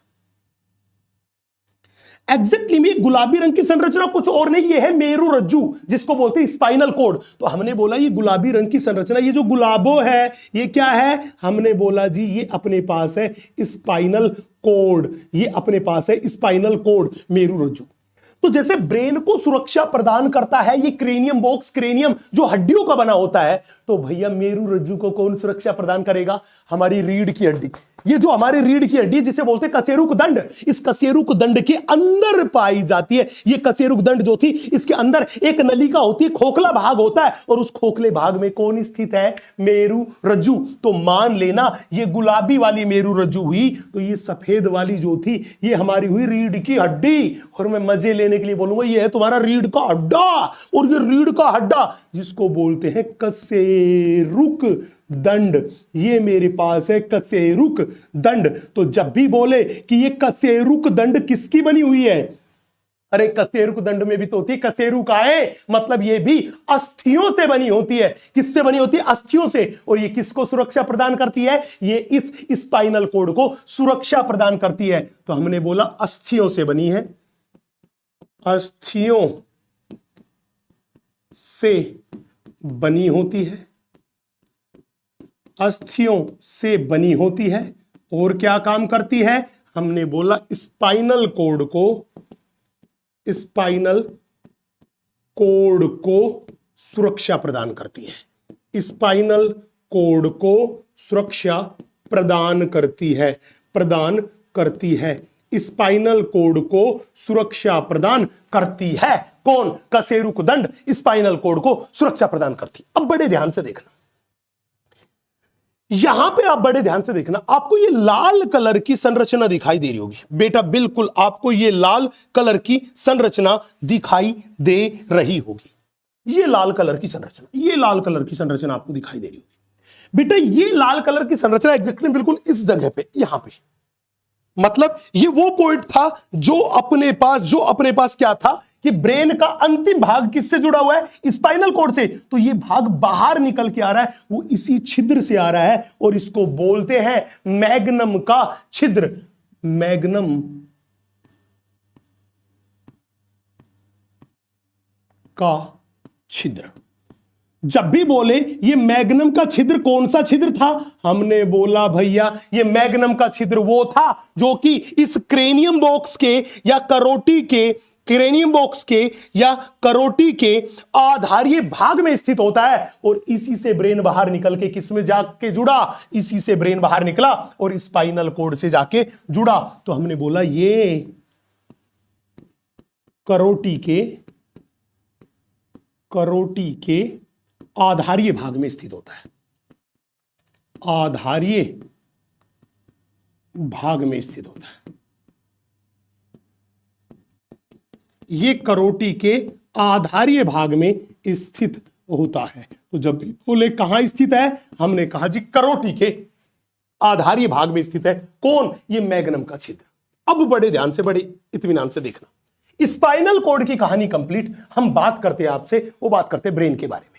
एग्जैक्टली में गुलाबी रंग की संरचना कुछ और नहीं, ये है मेरु रज्जु, जिसको बोलते हैं स्पाइनल कोड। तो हमने बोला ये गुलाबी रंग की संरचना, ये जो गुलाबो है ये क्या है? हमने बोला जी ये अपने पास है स्पाइनल कोड। ये अपने पास है स्पाइनल कोड, मेरु रज्जु। तो जैसे ब्रेन को सुरक्षा प्रदान करता है ये क्रेनियम बॉक्स, क्रेनियम जो हड्डियों का बना होता है, तो भैया मेरु रज्जु को कौन सुरक्षा प्रदान करेगा? हमारी रीढ़ की हड्डी। ये जो हमारी रीढ़ की हड्डी जिसे बोलते हैं कशेरुक दंड, इस कशेरुक दंड के अंदर पाई जाती है। ये कशेरुक दंड जो थी, इसके अंदर एक नलिका होती है, खोखला भाग होता है, और उस खोखले भाग में कौन स्थित है? मेरु रज्जु। तो मान लेना ये गुलाबी वाली मेरु रज्जु हुई, तो ये सफेद वाली जो थी ये हमारी हुई रीढ़ की हड्डी। और मैं मजे लेने के लिए बोलूंगा ये है तुम्हारा रीढ़ का हड्डा। और ये रीढ़ का हड्डा जिसको बोलते हैं कशेरुक दंड, ये मेरे पास है कशेरुक दंड। तो जब भी बोले कि ये कशेरुक दंड किसकी बनी हुई है, अरे कशेरुक दंड में भी तो होती है कशेरुकाएं, मतलब ये भी अस्थियों से बनी होती है। किससे बनी होती है? अस्थियों से। और ये किसको सुरक्षा प्रदान करती है? ये इस स्पाइनल कोड को सुरक्षा प्रदान करती है। तो हमने बोला अस्थियों से बनी है, अस्थियों से बनी होती है, अस्थियों से बनी होती है। और क्या काम करती है? हमने बोला स्पाइनल कोड को सुरक्षा प्रदान करती है। स्पाइनल कोड को सुरक्षा प्रदान करती है। स्पाइनल कोड को सुरक्षा प्रदान करती है। कौन? कशेरुक दंड स्पाइनल कोड को सुरक्षा प्रदान करती है। अब बड़े ध्यान से देखना, यहां पे आप बड़े ध्यान से देखना, आपको ये लाल कलर की संरचना दिखाई दे रही होगी बेटा, बिल्कुल आपको ये लाल कलर की संरचना दिखाई दे रही होगी। ये लाल कलर की संरचना, ये लाल कलर की संरचना आपको दिखाई दे रही होगी बेटा। ये लाल कलर की संरचना एग्जैक्टली बिल्कुल इस जगह पे, यहां पे, मतलब ये वो पॉइंट था जो अपने पास क्या था कि ब्रेन का अंतिम भाग किससे जुड़ा हुआ है, स्पाइनल कॉर्ड से। तो ये भाग बाहर निकल के आ रहा है, वो इसी छिद्र से आ रहा है और इसको बोलते हैं मैग्नम का छिद्र। मैग्नम का छिद्र। जब भी बोले ये मैग्नम का छिद्र, कौन सा छिद्र था, हमने बोला भैया ये मैग्नम का छिद्र वो था जो कि इस क्रेनियम बॉक्स के या करोटी के, क्रेनियम बॉक्स के या करोटी के आधारीय भाग में स्थित होता है। और इसी से ब्रेन बाहर निकल के किस में जाके जुड़ा, इसी से ब्रेन बाहर निकला और स्पाइनल कॉर्ड से जाके जुड़ा। तो हमने बोला ये करोटी के आधारीय भाग में स्थित होता है, आधारीय भाग में स्थित होता है। ये करोटी के आधारीय भाग में स्थित होता है। तो जब भी बोले कहां स्थित है, हमने कहा जी करोटी के आधारीय भाग में स्थित है। कौन, ये मैग्नम का छिद्र। अब बड़े ध्यान से, बड़े इत्मीनान से देखना, स्पाइनल कॉर्ड की कहानी कंप्लीट। हम बात करते हैं आपसे, वो बात करते हैं ब्रेन के बारे में।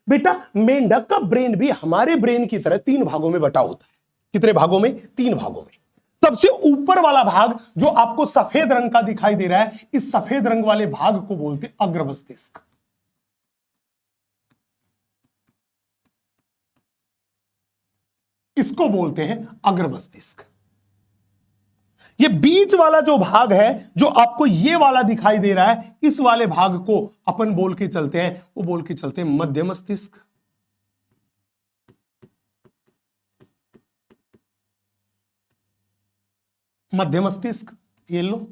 बेटा मेंढक का ब्रेन भी हमारे ब्रेन की तरह 3 भागों में बटा होता है। कितने भागों में, 3 भागों में। सबसे ऊपर वाला भाग जो आपको सफेद रंग का दिखाई दे रहा है, इस सफेद रंग वाले भाग को बोलते हैं अग्र मस्तिष्क। इसको बोलते हैं अग्र मस्तिष्क। ये बीच वाला जो भाग है, जो आपको ये वाला दिखाई दे रहा है, इस वाले भाग को अपन बोल के चलते हैं, वो बोल के चलते हैं मध्य मस्तिष्क। मध्य मस्तिष्क, ये लो।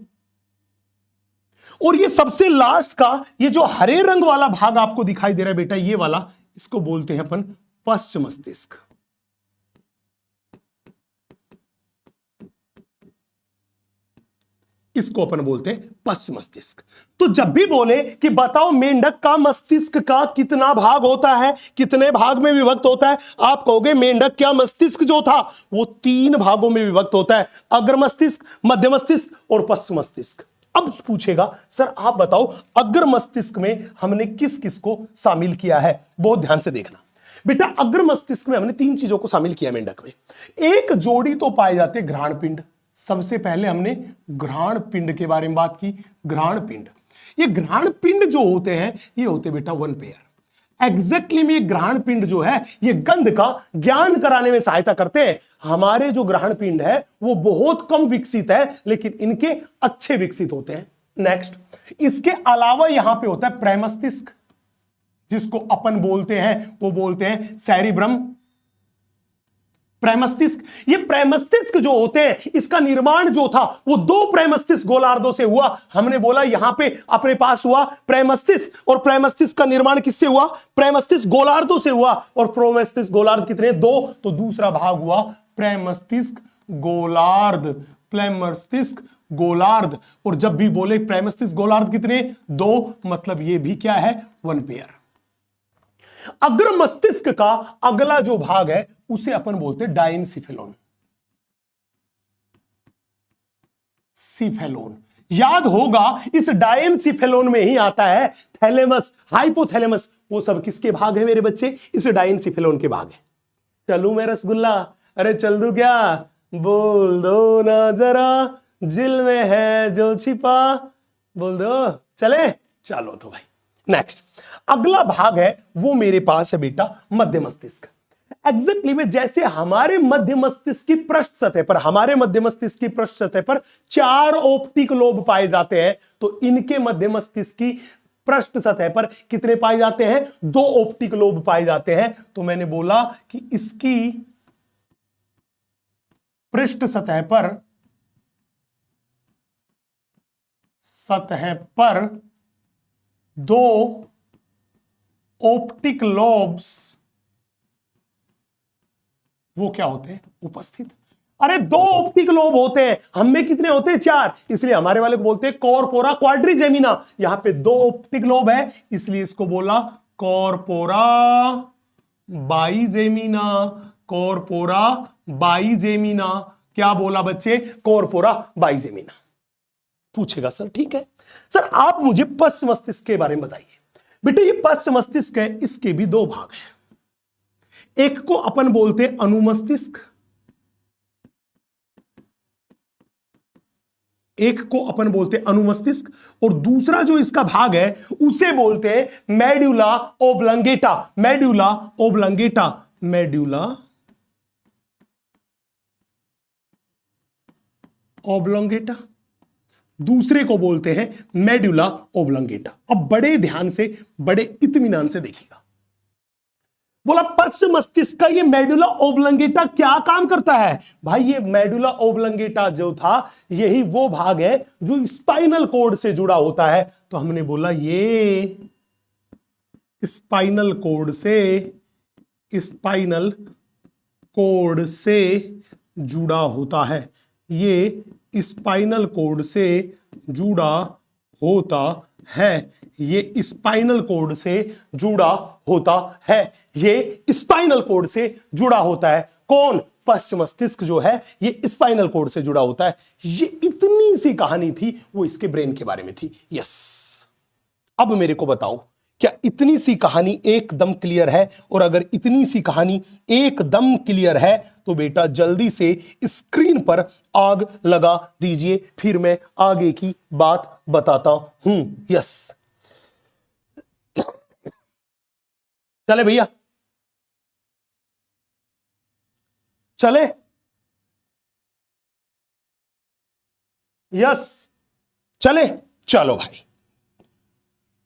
और ये सबसे लास्ट का, ये जो हरे रंग वाला भाग आपको दिखाई दे रहा है बेटा, ये वाला, इसको बोलते हैं अपन पश्च मस्तिष्क। इसको अपन बोलते हैं पश्च मस्तिष्क। तो जब भी बोले कि बताओ मेंढक का मस्तिष्क का कितना भाग होता है, कितने भाग में विभक्त होता है, आप कहोगे मेंढक क्या मस्तिष्क जो था वो 3 भागों में विभक्त होता है, अग्र मस्तिष्क, मध्य मस्तिष्क और पश्च मस्तिष्क। अब पूछेगा सर आप बताओ अग्र मस्तिष्क में हमने किस किस को शामिल किया है। बहुत ध्यान से देखना बेटा, अग्र मस्तिष्क में हमने 3 चीजों को शामिल किया मेंढक में। एक जोड़ी तो पाए जाते घ्राण पिंड। सबसे पहले हमने घ्राण पिंड के बारे में बात की। घ्राण पिंड, ये घ्राण पिंड जो होते हैं, ये होते बेटा 1 पेयर। एग्जैक्टली में ये घ्राण पिंड जो है, ये गंध का ज्ञान कराने में सहायता करते हैं। हमारे जो घ्राण पिंड है वो बहुत कम विकसित है, लेकिन इनके अच्छे विकसित होते हैं। नेक्स्ट, इसके अलावा यहां पे होता है प्रमस्तिष्क, जिसको अपन बोलते हैं, वो बोलते हैं सेरिब्रम। प्रमस्तिष्क, ये प्रमस्तिष्क जो होते हैं, इसका निर्माण जो था वो 2 प्रमस्तिष्क गोलार्धों से हुआ। हमने बोला यहां पे अपने पास हुआ प्रमस्तिष्क, और प्रमस्तिष्क का निर्माण किससे हुआ, प्रमस्तिष्क गोलार्धों से हुआ। और प्रमस्तिष्क गोलार्ध कितने, 2। तो दूसरा भाग हुआ प्रमस्तिष्क गोलार्ध, प्रमस्तिष्क गोलार्ध। और जब भी बोले प्रमस्तिष्क गोलार्ध कितने, 2, मतलब ये भी क्या है, 1 पेयर। अग्र मस्तिष्क का अगला जो भाग है उसे अपन बोलते हैं डायनसिफेलोन। सिफेलोन, याद होगा इस डायनसिफेलोन में ही आता है थैलेमस, हाइपोथैलेमस। वो सब किसके भाग है मेरे बच्चे, इस डायनसिफेलोन के भाग है। चलूं मैं रसगुल्ला, अरे चल दूं क्या, बोल दो ना जरा, जिल में है जो छिपा, बोल दो, चले, चलो तो भाई। नेक्स्ट, अगला भाग है वो मेरे पास है बेटा मध्य मस्तिष्क। एग्जैक्टली में जैसे हमारे मध्य मस्तिष्क की पृष्ठ सतह पर, हमारे मध्य मस्तिष्क की पृष्ठ सतह पर 4 ऑप्टिक लोब पाए जाते हैं, तो इनके मध्य मस्तिष्क की पृष्ठ सतह पर कितने पाए जाते हैं, 2 ऑप्टिक लोब पाए जाते हैं। तो मैंने बोला कि इसकी पृष्ठ सतह पर 2 ऑप्टिक लोब्स वो क्या होते हैं, उपस्थित। अरे 2 ऑप्टिक लोब होते हैं, हम में कितने होते हैं? 4, इसलिए हमारे वाले को बोलते हैं कॉर्पोरा क्वाड्रिजेमिना। यहां पे 2 ऑप्टिक लोब है, इसलिए इसको बोला कॉर्पोरा बाइजेमिना। कॉर्पोरा बाइजेमिना, क्या बोला बच्चे? कॉर्पोरा बाइजेमिना। पूछेगा सर ठीक है, सर आप मुझे पश्च मस्तिष्क के बारे में बताइए। बेटे ये पश्च मस्तिष्क है, इसके भी 2 भाग हैं। एक को अपन बोलते हैं अनुमस्तिष्क, एक को अपन बोलते हैं अनुमस्तिष्क, और दूसरा जो इसका भाग है उसे बोलते हैं medulla oblongata. Medulla oblongata, medulla oblongata, दूसरे को बोलते हैं मेड्यूला ओब्लंगेटा। अब बड़े ध्यान से, बड़े इत्मीनान से देखिएगा। बोला पश्च मस्तिष्क का ये मेडुला ओब्लंगेटा क्या काम करता है? भाई ये मेडुला ओब्लंगेटा जो था, यही वो भाग है जो स्पाइनल कॉर्ड से जुड़ा होता है। तो हमने बोला ये स्पाइनल कॉर्ड से, स्पाइनल कॉर्ड से जुड़ा होता है। ये स्पाइनल कॉर्ड से जुड़ा होता है। ये स्पाइनल कॉर्ड से जुड़ा होता है। ये स्पाइनल कॉर्ड से जुड़ा होता है। कौन? पश्च मस्तिष्क जो है ये स्पाइनल कॉर्ड से जुड़ा होता है। ये इतनी सी कहानी थी, वो इसके ब्रेन के बारे में थी। यस, अब मेरे को बताओ क्या इतनी सी कहानी एकदम क्लियर है? और अगर इतनी सी कहानी एकदम क्लियर है तो बेटा जल्दी से स्क्रीन पर आग लगा दीजिए, फिर मैं आगे की बात बताता हूं। यस, चले भैया, चले। यस, चले। चलो भाई,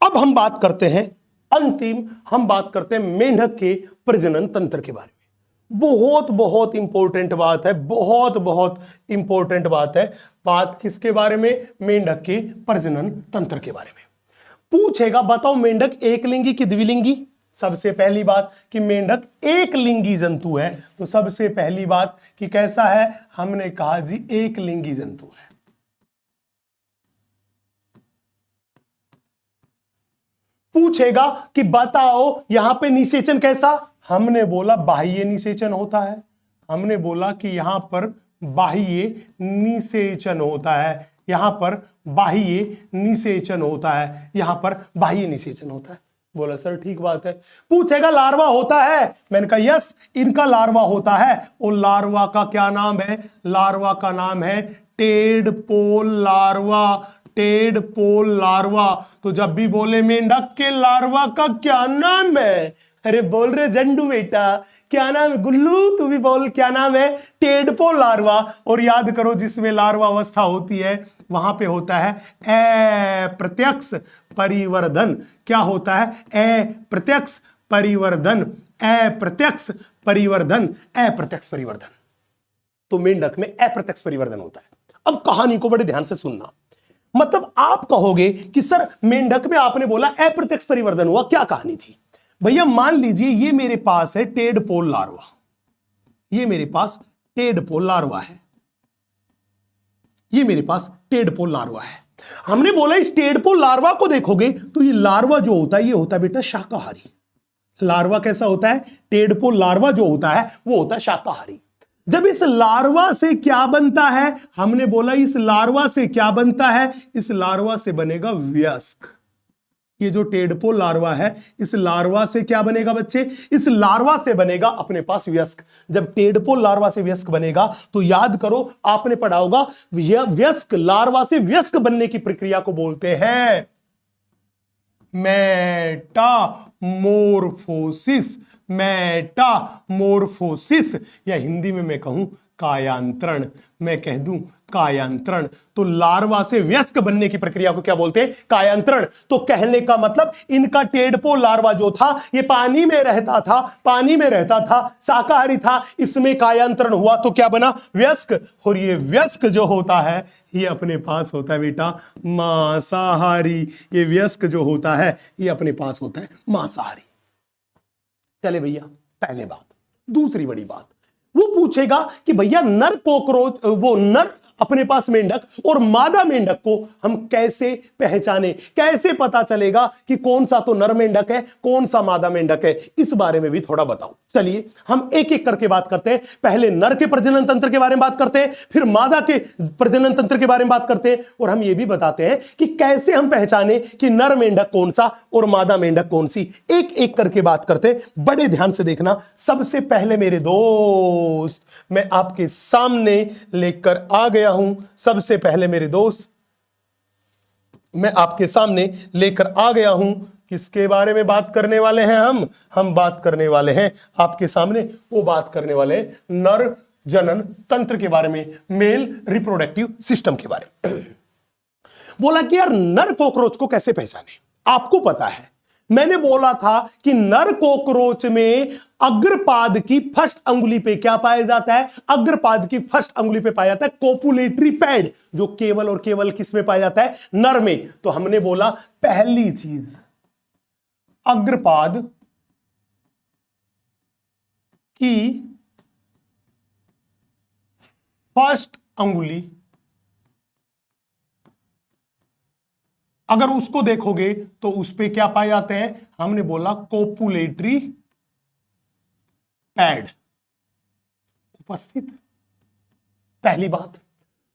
अब हम बात करते हैं अंतिम, हम बात करते हैं मेंढक के प्रजनन तंत्र के बारे में। बहुत बहुत इंपॉर्टेंट बात है, बहुत बहुत इंपॉर्टेंट बात है। बात किसके बारे में? मेंढक के प्रजनन तंत्र के बारे में पूछेगा। बताओ मेंढक एकलिंगी कि द्विलिंगी? सबसे पहली बात कि मेंढक एक लिंगी जंतु है। तो सबसे पहली बात कि कैसा है? हमने कहा जी एक लिंगी जंतु है। पूछेगा कि बताओ यहां पे निषेचन कैसा? हमने बोला बाह्य निषेचन होता है। हमने बोला कि यहां पर बाह्य निषेचन होता है। यहां पर बाह्य निषेचन होता है। यहां पर बाह्य निषेचन होता है। बोला सर ठीक बात है। पूछेगा लार्वा होता है? मैंने कहा यस, इनका लार्वा होता है। और लार्वा का क्या नाम है? लार्वा का नाम है टेडपोल लार्वा। Tadpole larva. तो जब भी बोले मेंढक के लार्वा का क्या नाम है? अरे बोल रहे जंडू बेटा क्या नाम है? गुल्लू तू भी बोल क्या नाम है? Tadpole larva. और याद करो जिसमें लार्वा अवस्था होती है वहां पे होता है अप्रत्यक्ष परिवर्धन। क्या होता है? अप्रत्यक्ष परिवर्धन। अप्रत्यक्ष परिवर्धन। अप्रत्यक्ष परिवर्धन। तो मेंढक में अप्रत्यक्ष परिवर्धन होता है। अब कहानी को बड़े ध्यान से सुनना। मतलब आप कहोगे कि सर मेंढक में आपने बोला अप्रत्यक्ष परिवर्तन हुआ, क्या कहानी थी? भैया मान लीजिए ये मेरे पास है टेडपोल लार्वा। ये मेरे पास टेडपोल लार्वा है। ये मेरे पास टेडपोल लार्वा है। हमने बोला इस टेडपोल लार्वा को देखोगे तो ये लार्वा जो होता है ये होता है बेटा शाकाहारी। लार्वा कैसा होता है? टेडपोल लार्वा जो होता है वो होता है शाकाहारी। जब इस लार्वा से क्या बनता है? हमने बोला इस लार्वा से क्या बनता है? इस लार्वा से बनेगा वयस्क। ये जो टेडपोल लार्वा है इस लार्वा से क्या बनेगा बच्चे? इस लार्वा से बनेगा अपने पास वयस्क। जब टेडपोल लार्वा से वयस्क बनेगा तो याद करो आपने पढ़ा होगा वयस्क, लार्वा से वयस्क बनने की प्रक्रिया को बोलते हैं मेटामोर्फोसिस। मेटामोर्फोसिस, या हिंदी में मैं कहूं कायांतरण। मैं कह दूं कायांतरण। तो लार्वा से वयस्क बनने की प्रक्रिया को क्या बोलते हैं? कायांतरण। तो कहने का मतलब इनका टेडपोल लार्वा जो था ये पानी में रहता था, पानी में रहता था, शाकाहारी था। इसमें कायांतरण हुआ तो क्या बना? वयस्क। और ये वयस्क जो होता है ये अपने पास होता है बेटा मांसाहारी। ये वयस्क जो होता है ये अपने पास होता है मांसाहारी। चले भैया, पहले बात। दूसरी बड़ी बात, वो पूछेगा कि भैया नर कॉकरोच, वो नर अपने पास मेंढक और मादा मेंढक को हम कैसे पहचाने, कैसे पता चलेगा कि कौन सा तो नर मेंढक है, कौन सा मादा मेंढक है, इस बारे में भी थोड़ा बताओ। चलिए हम एक एक करके बात करते हैं। पहले नर के प्रजनन तंत्र के बारे में बात करते हैं, फिर मादा के प्रजनन तंत्र के बारे में बात करते हैं, और हम यह भी बताते हैं कि कैसे हम पहचाने कि नर मेंढक कौन सा और मादा मेंढक कौन सी। एक एक करके बात करते हैं, बड़े ध्यान से देखना। सबसे पहले मेरे दोस्त मैं आपके सामने लेकर आ गया हूं, सबसे पहले मेरे दोस्त मैं आपके सामने लेकर आ गया हूं। किसके बारे में बात करने वाले हैं हम बात करने वाले हैं आपके सामने, वो बात करने वाले हैं नर जनन तंत्र के बारे में, मेल रिप्रोडक्टिव सिस्टम के बारे में। बोला कि यार नर कॉकरोच को कैसे पहचाने। आपको पता है मैंने बोला था कि नर कॉकरोच में अग्रपाद की फर्स्ट अंगुली पे क्या पाया जाता है, अग्रपाद की फर्स्ट अंगुली पे पाया जाता है कोपुलेटरी पैड, जो केवल और केवल किस में पाया जाता है, नर में। तो हमने बोला पहली चीज अग्रपाद की फर्स्ट अंगुली, अगर उसको देखोगे तो उस पे क्या पाए जाते हैं, हमने बोला कोपुलेटरी पैड उपस्थित, पहली बात।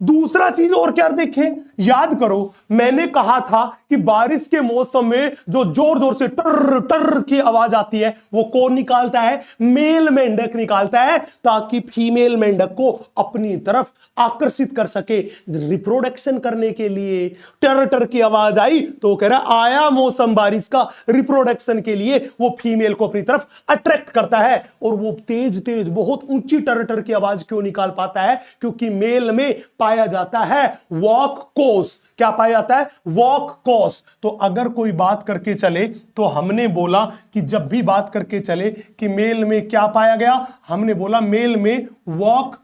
दूसरा चीज और क्या देखें, याद करो मैंने कहा था कि बारिश के मौसम में जो जोर जोर से टर टर की आवाज आती है वो कौन निकालता है, मेल मेंढक निकालता है, ताकि फीमेल मेंढक को अपनी तरफ आकर्षित कर सके रिप्रोडक्शन करने के लिए। टर टर की आवाज आई तो कह रहा आया मौसम बारिश का, रिप्रोडक्शन के लिए वो फीमेल को अपनी तरफ अट्रैक्ट करता है। और वो तेज तेज बहुत ऊंची टर टर की आवाज क्यों निकाल पाता है, क्योंकि मेल में पाया जाता है वॉक कोस। क्या पाया जाता है, वॉक कोस। तो अगर कोई बात करके चले तो हमने बोला कि जब भी बात करके चले कि मेल में क्या पाया गया, हमने बोला मेल में वॉक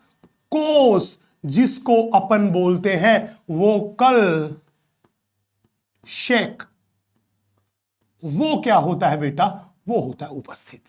कोस, जिसको अपन बोलते हैं वोकल शेक, वो क्या होता है बेटा, वो होता है उपस्थित।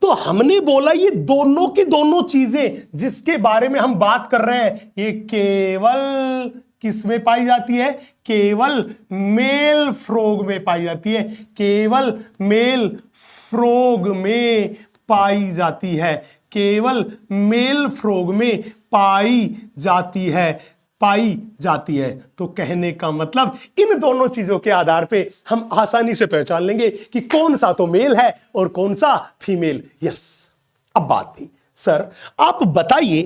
तो हमने बोला ये दोनों की दोनों चीजें जिसके बारे में हम बात कर रहे हैं, ये केवल किस में पाई जाती है, केवल मेल फ्रॉग में पाई जाती है, केवल मेल फ्रॉग में पाई जाती है, केवल मेल फ्रॉग में पाई जाती है, पाई जाती है। तो कहने का मतलब इन दोनों चीजों के आधार पे हम आसानी से पहचान लेंगे कि कौन सा तो मेल है और कौन सा फीमेल। यस, अब बात थी सर आप बताइए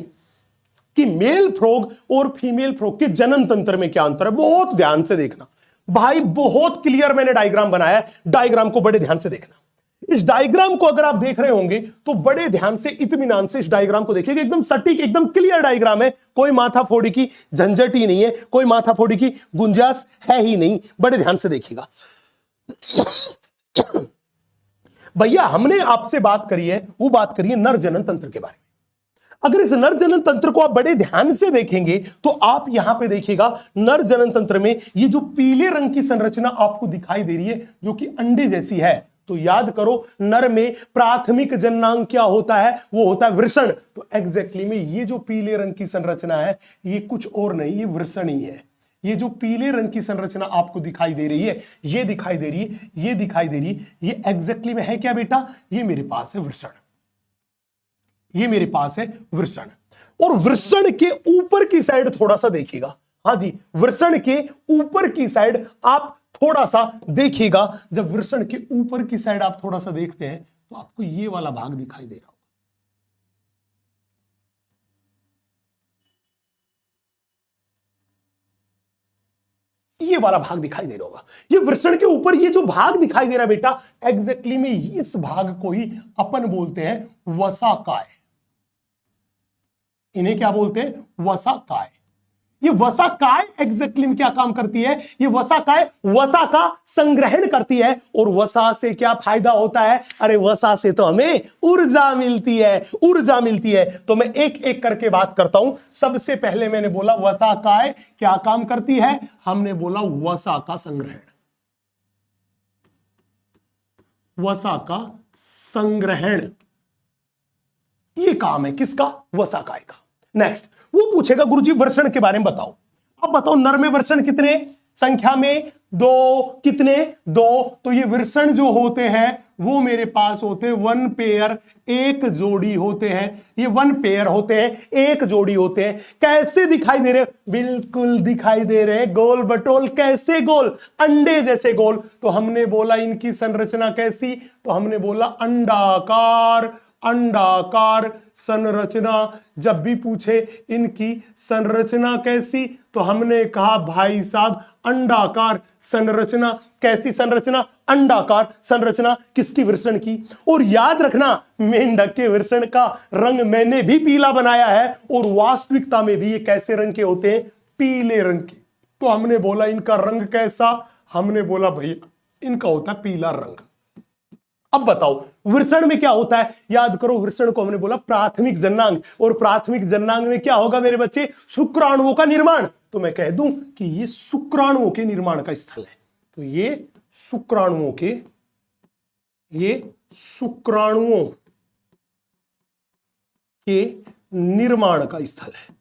कि मेल फ्रॉग और फीमेल फ्रॉग के जनन तंत्र में क्या अंतर है। बहुत ध्यान से देखना भाई, बहुत क्लियर मैंने डायग्राम बनाया है, डायग्राम को बड़े ध्यान से देखना। इस डायग्राम को अगर आप देख रहे होंगे तो बड़े ध्यान से इत्मीनान से इस डायग्राम को देखिएगा, एकदम सटीक एकदम क्लियर डायग्राम है, कोई माथा फोड़ी की झंझट ही नहीं है, कोई माथा फोड़ी की गुंजाइश है ही नहीं। बड़े ध्यान से देखिएगा भैया, हमने आपसे बात करी है, वो बात करी है नर जनन तंत्र के बारे में। अगर इस नर जनन तंत्र को आप बड़े ध्यान से देखेंगे तो आप यहां पे देखिएगा नर जनन तंत्र में ये जो पीले रंग की संरचना आपको दिखाई दे रही है जो कि अंडे जैसी है, तो याद करो नर में प्राथमिक जननांग क्या होता है, वो होता है वृषण। तो एग्जैक्टली में ये जो पीले रंग की संरचना है ये कुछ और नहीं, ये वृषण ही है। ये जो पीले रंग की संरचना आपको दिखाई दे रही है, ये दिखाई दे रही है, ये दिखाई दे रही है, ये एग्जैक्टली में है क्या बेटा, ये मेरे पास है वृषण, ये मेरे पास है वृषण। और वृषण के ऊपर की साइड थोड़ा सा देखिएगा, हाँ जी, वृषण के ऊपर की साइड आप थोड़ा सा देखिएगा। जब वृषण के ऊपर की साइड आप थोड़ा सा देखते हैं तो आपको ये वाला भाग दिखाई दे रहा होगा, ये वाला भाग दिखाई दे रहा होगा। ये वृषण के ऊपर ये जो भाग दिखाई दे रहा है बेटा, एग्जैक्टली में इस भाग को ही अपन बोलते हैं वसाकाय। इन्हें क्या बोलते हैं, वसाकाय। ये वसाकाय एग्जैक्टली में क्या काम करती है, ये वसाकाय वसा का संग्रहण करती है। और वसा से क्या फायदा होता है, अरे वसा से तो हमें ऊर्जा मिलती है, ऊर्जा मिलती है। तो मैं एक एक करके बात करता हूं। सबसे पहले मैंने बोला वसाकाय क्या काम करती है, हमने बोला वसा का संग्रहण, वसा का संग्रहण। ये काम है किसका? वसा-काय का। नेक्स्ट वो पूछेगा गुरुजी वृषण के बारे में बताओ। अब बताओ नर में वृषण कितने? संख्या में 2। कितने? 2। तो ये वृषण जो होते हैं वो मेरे पास होते हैं 1 पेयर, एक जोड़ी होते हैं। ये 1 पेयर होते हैं, एक जोड़ी होते हैं। कैसे दिखाई दे रहे? बिल्कुल दिखाई दे रहे हैं गोल बटोल। कैसे गोल? अंडे जैसे गोल। तो हमने बोला इनकी संरचना कैसी? तो हमने बोला अंडाकार। अंडाकार संरचना। जब भी पूछे इनकी संरचना कैसी, तो हमने कहा भाई साहब अंडाकार संरचना। कैसी संरचना? अंडाकार संरचना। किसकी? वृषण की। और याद रखना मेंढक के वृषण का रंग मैंने भी पीला बनाया है, और वास्तविकता में भी ये कैसे रंग के होते हैं? पीले रंग के। तो हमने बोला इनका रंग कैसा? हमने बोला भैया इनका होता है पीला रंग। अब बताओ वृषण में क्या होता है? याद करो वृषण को हमने बोला प्राथमिक जननांग, और प्राथमिक जननांग में क्या होगा मेरे बच्चे? शुक्राणुओं का निर्माण। तो मैं कह दूं कि ये शुक्राणुओं के निर्माण का स्थल है। तो ये शुक्राणुओं के निर्माण का स्थल है।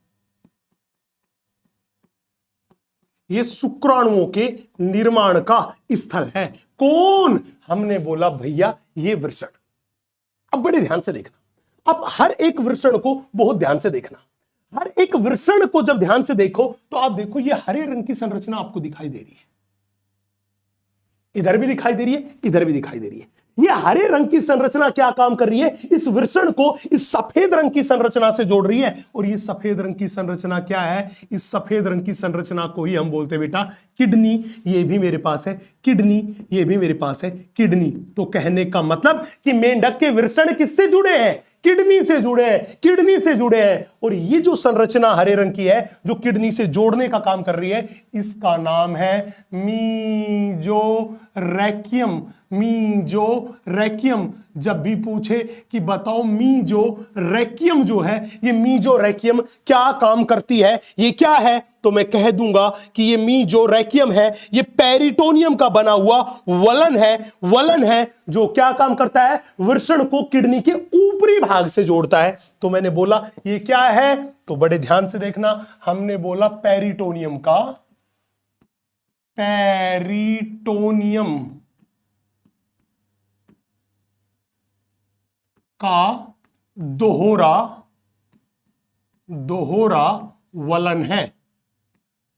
ये शुक्राणुओं के निर्माण का स्थल है। कौन? हमने बोला भैया ये वृषण। अब बड़े ध्यान से देखना, अब हर एक वृषण को बहुत ध्यान से देखना। हर एक वृषण को जब ध्यान से देखो तो आप देखो ये हरे रंग की संरचना आपको दिखाई दे रही है। इधर भी दिखाई दे रही है, इधर भी दिखाई दे रही है। ये हरे रंग की संरचना क्या काम कर रही है? इस वृषण को इस सफेद रंग की संरचना से जोड़ रही है। और ये सफेद रंग की संरचना क्या है? इस सफेद रंग की संरचना को ही हम बोलते हैं बेटा किडनी। ये भी मेरे पास है किडनी, ये भी मेरे पास है किडनी। तो कहने का मतलब कि मेंढक के वृषण किससे जुड़े हैं? किडनी से जुड़े हैं, किडनी से जुड़े हैं। और ये जो संरचना हरे रंग की है जो किडनी से जोड़ने का काम कर रही है, इसका नाम है मीजोरेक्यम। मीजोरेक्यम। जब भी पूछे कि बताओ मीजोरेक्यम जो है, ये मीजोरेक्यम क्या काम करती है, ये क्या है, तो मैं कह दूंगा कि ये मीजोरेक्यम है, ये पेरिटोनियम का बना हुआ वलन है। वलन है जो क्या काम करता है? वृषण को किडनी के ऊपरी भाग से जोड़ता है। तो मैंने बोला ये क्या है? तो बड़े ध्यान से देखना, हमने बोला पेरिटोनियम का, पेरिटोनियम का दोहरा वलन है।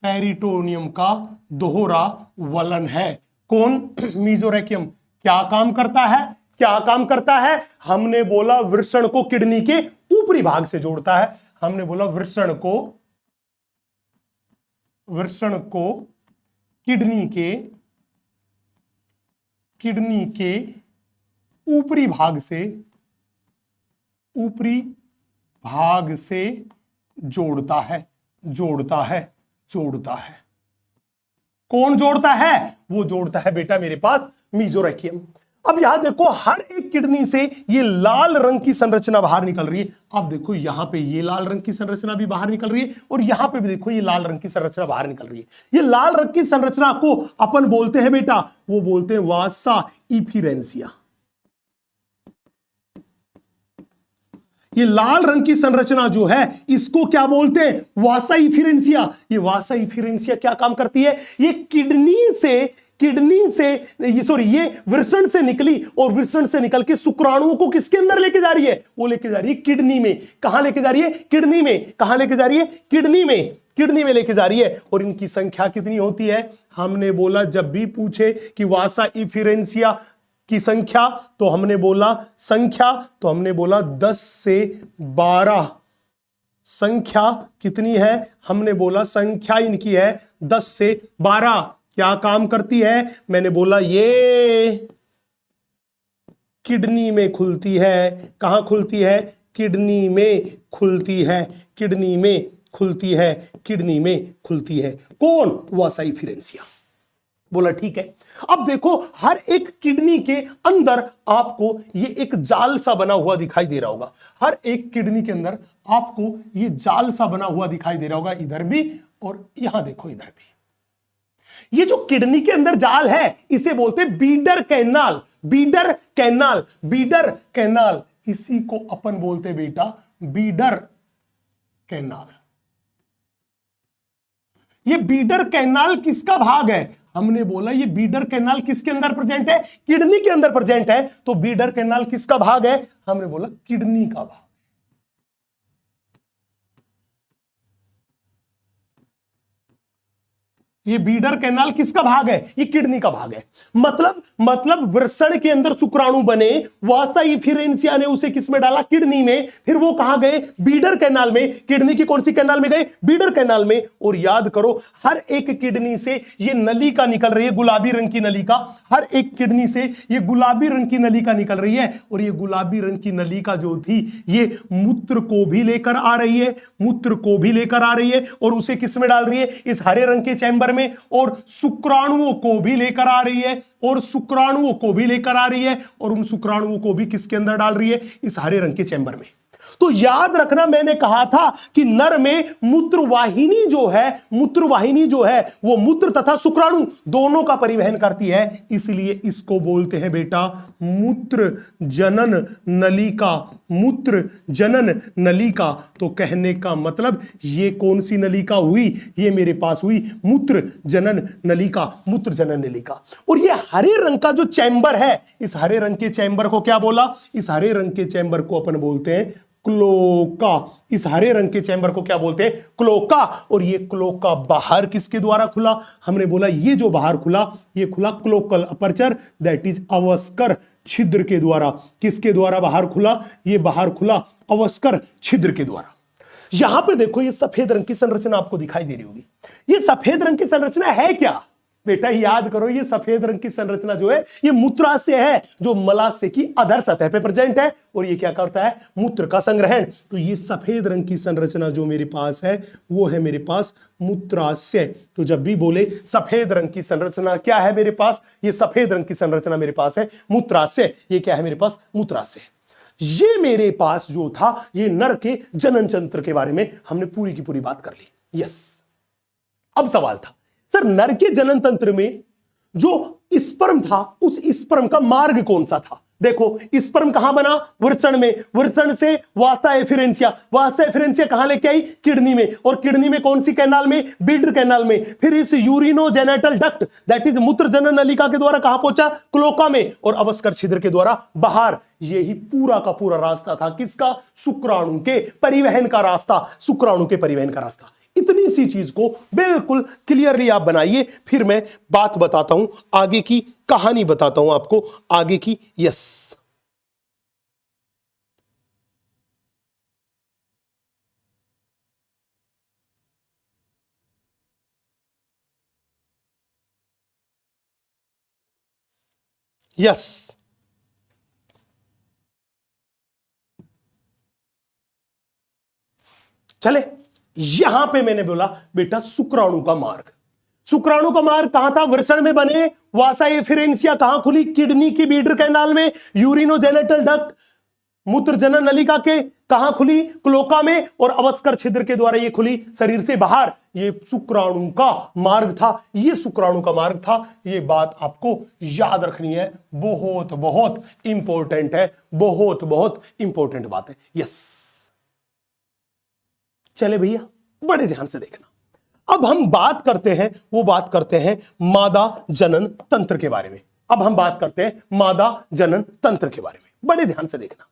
पेरिटोनियम का दोहरा वलन है। कौन? मीजोरेक्यम। क्या काम करता है? क्या काम करता है? हमने बोला वृषण को किडनी के ऊपरी भाग से जोड़ता है। हमने बोला वृषण को किडनी के ऊपरी भाग से जोड़ता है। कौन जोड़ता है? वो जोड़ता है बेटा मेरे पास मीजोरेक्यम। अब यहां देखो हर एक किडनी से ये लाल रंग की संरचना बाहर निकल रही है। अब देखो यहां पे ये लाल रंग की संरचना भी बाहर निकल रही है, और यहां पे भी देखो ये लाल रंग की संरचना बाहर निकल रही है। ये लाल रंग की संरचना को अपन बोलते हैं बेटा, वो बोलते हैं वासा इफिरेंसिया। ये लाल रंग की संरचना जो है इसको क्या बोलते हैं? वासा इफिरेंसिया। ये वासा इफिरेंसिया क्या काम करती है? ये ये वृषण से निकली, और वृषण से निकल के शुक्राणुओं को किसके अंदर लेके जा रही है? वो लेके जा रही है किडनी में। कहां लेके जा रही है? किडनी में। कहां लेके जा रही है? किडनी में। किडनी में लेके जा रही है। और इनकी संख्या कितनी होती है? हमने बोला जब भी पूछे कि वासा इफिरेंसिया की संख्या, तो हमने बोला 10 से 12। संख्या कितनी है? हमने बोला संख्या इनकी है 10 से 12। क्या काम करती है? मैंने बोला ये किडनी में खुलती है। कहां खुलती है? किडनी में खुलती है। किडनी में खुलती है। किडनी में खुलती है। कौन? वासा इफिरेंसिया। बोला ठीक है। अब देखो हर एक किडनी के अंदर आपको ये एक जाल सा बना हुआ दिखाई दे रहा होगा। हर एक किडनी के अंदर आपको ये जाल सा बना हुआ दिखाई दे रहा होगा, इधर भी और यहां देखो इधर भी। ये जो किडनी के अंदर जाल है इसे बोलते हैं bidder canal. Bidder canal, bidder canal. इसी को अपन बोलते हैं बेटा बीडर कैनाल। ये बीडर कैनाल किसका भाग है? हमने बोला ये बीडर कैनाल किसके अंदर प्रेजेंट है? किडनी के अंदर प्रेजेंट है। तो बीडर कैनाल किसका भाग है? हमने बोला किडनी का भाग। ये बीडर कैनाल किसका भाग है? ये किडनी का भाग है। मतलब वृषण के अंदर शुक्राणु बने, वासा इफिरेंसिया ने उसे किसमें डाला? किडनी में। फिर वो कहां गए? बीडर कैनाल में। किडनी की कौन सी कैनाल में गए? बीडर कैनाल में। और याद करो हर एक किडनी से ये नलिका निकल रही है, गुलाबी रंग की नलिका। हर एक किडनी से ये गुलाबी रंग की नलिका निकल रही है। और ये गुलाबी रंग की नलिका जो थी ये मूत्र को भी लेकर आ रही है, मूत्र को भी लेकर आ रही है और उसे किसमें डाल रही है? इस हरे रंग के चैम्बर में। और शुक्राणुओं को भी लेकर आ रही है, और शुक्राणुओं को भी लेकर आ रही है, और उन शुक्राणुओं को भी किसके अंदर डाल रही है? इस हरे रंग के चैम्बर में। तो याद रखना मैंने कहा था कि नर में मूत्रवाहिनी जो है वो मूत्र तथा शुक्राणु दोनों का परिवहन करती है। इसलिए इसको बोलते हैं बेटा मूत्र जनन नलिका। मूत्र जनन नलिका। तो कहने का मतलब ये कौन सी नलिका हुई? ये मेरे पास हुई मूत्र जनन नलिका, मूत्र जनन नलिका। और ये हरे रंग का जो चैम्बर है, इस हरे रंग के चैम्बर को क्या बोला? इस हरे रंग के चैम्बर को अपन बोलते हैं क्लोका। इस हरे रंग के चैम्बर को क्या बोलते हैं? क्लोका। और ये क्लोका बाहर किसके द्वारा खुला? हमने बोला ये जो बाहर खुला ये खुला क्लोकल अपर्चर, दैट इज अवस्कर छिद्र के द्वारा। किसके द्वारा बाहर खुला? ये बाहर खुला अवस्कर छिद्र के द्वारा। यहां पे देखो ये सफेद रंग की संरचना आपको दिखाई दे रही होगी। ये सफेद रंग की संरचना है क्या? बेटा याद करो ये सफेद रंग की संरचना जो है ये मूत्राशय है, जो मलाशय की अधर सतह पे प्रेजेंट है। और ये क्या करता है? मूत्र का संग्रहण। तो ये सफेद रंग की संरचना जो मेरे पास है वो है मेरे पास मूत्राशय। तो जब भी बोले सफेद रंग की संरचना क्या है मेरे पास? ये सफेद रंग की संरचना मेरे पास है मूत्राशय। ये क्या है मेरे पास? मूत्राशय। ये मेरे पास जो था ये नर के जनन तंत्र के बारे में हमने पूरी की पूरी बात कर ली। यस। अब सवाल था सर नर के जनन तंत्र में जो स्पर्म था उस स्पर्म का मार्ग कौन सा था? देखो स्पर्म कहां बना? वृषण में। वृषण से वासा एफिरेंसिया। वासा एफिरेंसिया कहां लेके आई? किडनी में। और किडनी में कौन सी कैनाल में? बीडर कैनाल में। फिर इस यूरिनोजेनेटल डक्ट दैट इज मूत्र जनन नलिका के द्वारा कहां पहुंचा? क्लोका में। और अवस्कर छिद्र के द्वारा बाहर। यही पूरा का पूरा रास्ता था किसका? शुक्राणु के परिवहन का रास्ता। शुक्राणु के परिवहन का रास्ता। इतनी सी चीज को बिल्कुल क्लियरली आप बनाइए, फिर मैं बात बताता हूं आगे की, कहानी बताता हूं आपको आगे की। यस। यस। चले यहां पे मैंने बोला बेटा शुक्राणु का मार्ग। शुक्राणु का मार्ग कहां था? वृषण में बने। वासा एफिरेंसिया कहां खुली? किडनी की बीडर कैनाल में। यूरिनोजेनेटल डक्ट मूत्र जनन नलिका के कहां खुली? क्लोका में। और अवस्कर छिद्र के द्वारा ये खुली शरीर से बाहर। ये शुक्राणु का मार्ग था। ये शुक्राणु का मार्ग था। ये बात आपको याद रखनी है, बहुत बहुत इंपॉर्टेंट है, बहुत बहुत इंपॉर्टेंट बात है। यस। चले भैया बड़े ध्यान से देखना। अब हम बात करते हैं, वो बात करते हैं मादा जनन तंत्र के बारे में। अब हम बात करते हैं मादा जनन तंत्र के बारे में। बड़े ध्यान से देखना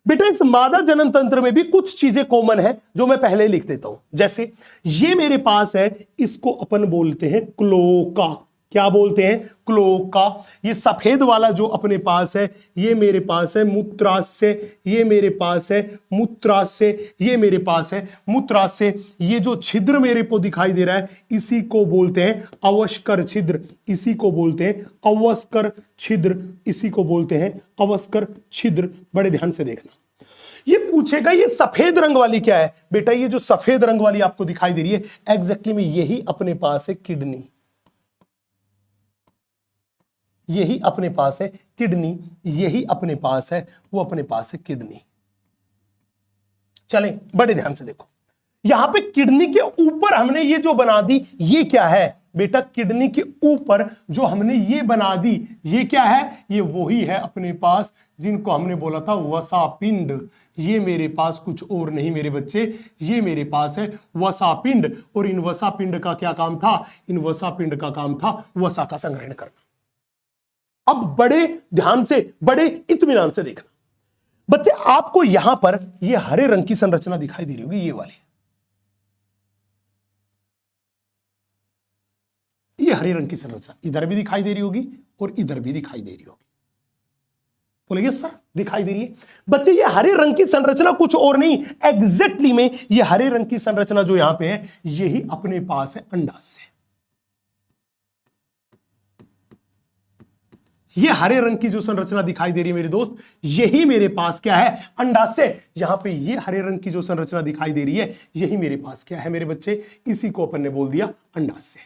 बेटा, इस मादा जनन तंत्र में भी कुछ चीजें कॉमन है जो मैं पहले ही लिख देता हूं। जैसे ये मेरे पास है, इसको अपन बोलते हैं क्लोका। क्या बोलते हैं? क्लोका। ये सफेद वाला जो अपने पास है ये मेरे पास है मूत्राशय। ये मेरे पास है मूत्राशय। ये मेरे पास है मूत्राशय। ये जो छिद्र मेरे को दिखाई दे रहा है इसी को बोलते हैं अवस्कर छिद्र। इसी को बोलते हैं अवस्कर छिद्र। इसी को बोलते हैं अवस्कर छिद्र। बड़े ध्यान से देखना। ये पूछेगा ये सफेद रंग वाली क्या है? बेटा ये जो सफेद रंग वाली आपको दिखाई दे रही है एग्जैक्टली में यही अपने पास है किडनी। यही अपने पास है किडनी। यही अपने पास है, वो अपने पास है किडनी। चलें बड़े ध्यान से देखो, यहां पे किडनी के ऊपर हमने ये जो बना दी ये क्या है? बेटा किडनी के ऊपर जो हमने ये बना दी, ये क्या है? ये वही है अपने पास जिनको हमने बोला था वसापिंड। ये मेरे पास कुछ और नहीं मेरे बच्चे, ये मेरे पास है वसापिंड। और इन वसापिंड का क्या काम था? इन वसापिंड का काम था वसा का संग्रहण करना। अब बड़े ध्यान से, बड़े इत्मीनान से देखना बच्चे, आपको यहां पर ये हरे रंग की संरचना दिखाई दे रही होगी, ये वाली, ये हरे रंग की संरचना इधर भी दिखाई दे रही होगी और इधर भी दिखाई दे रही होगी। बोलेंगे सर दिखाई दे रही है। बच्चे ये हरे रंग की संरचना कुछ और नहीं, एग्जैक्टली में ये हरे रंग की संरचना जो यहां पे है, यही अपने पास है अंडाशय। ये हरे रंग की जो संरचना दिखाई दे रही है मेरे दोस्त, यही मेरे पास क्या है? अंडाशय। यहां पे ये हरे रंग की जो संरचना दिखाई दे रही है, यही मेरे पास क्या है मेरे बच्चे? इसी को अपन ने बोल दिया अंडाशय।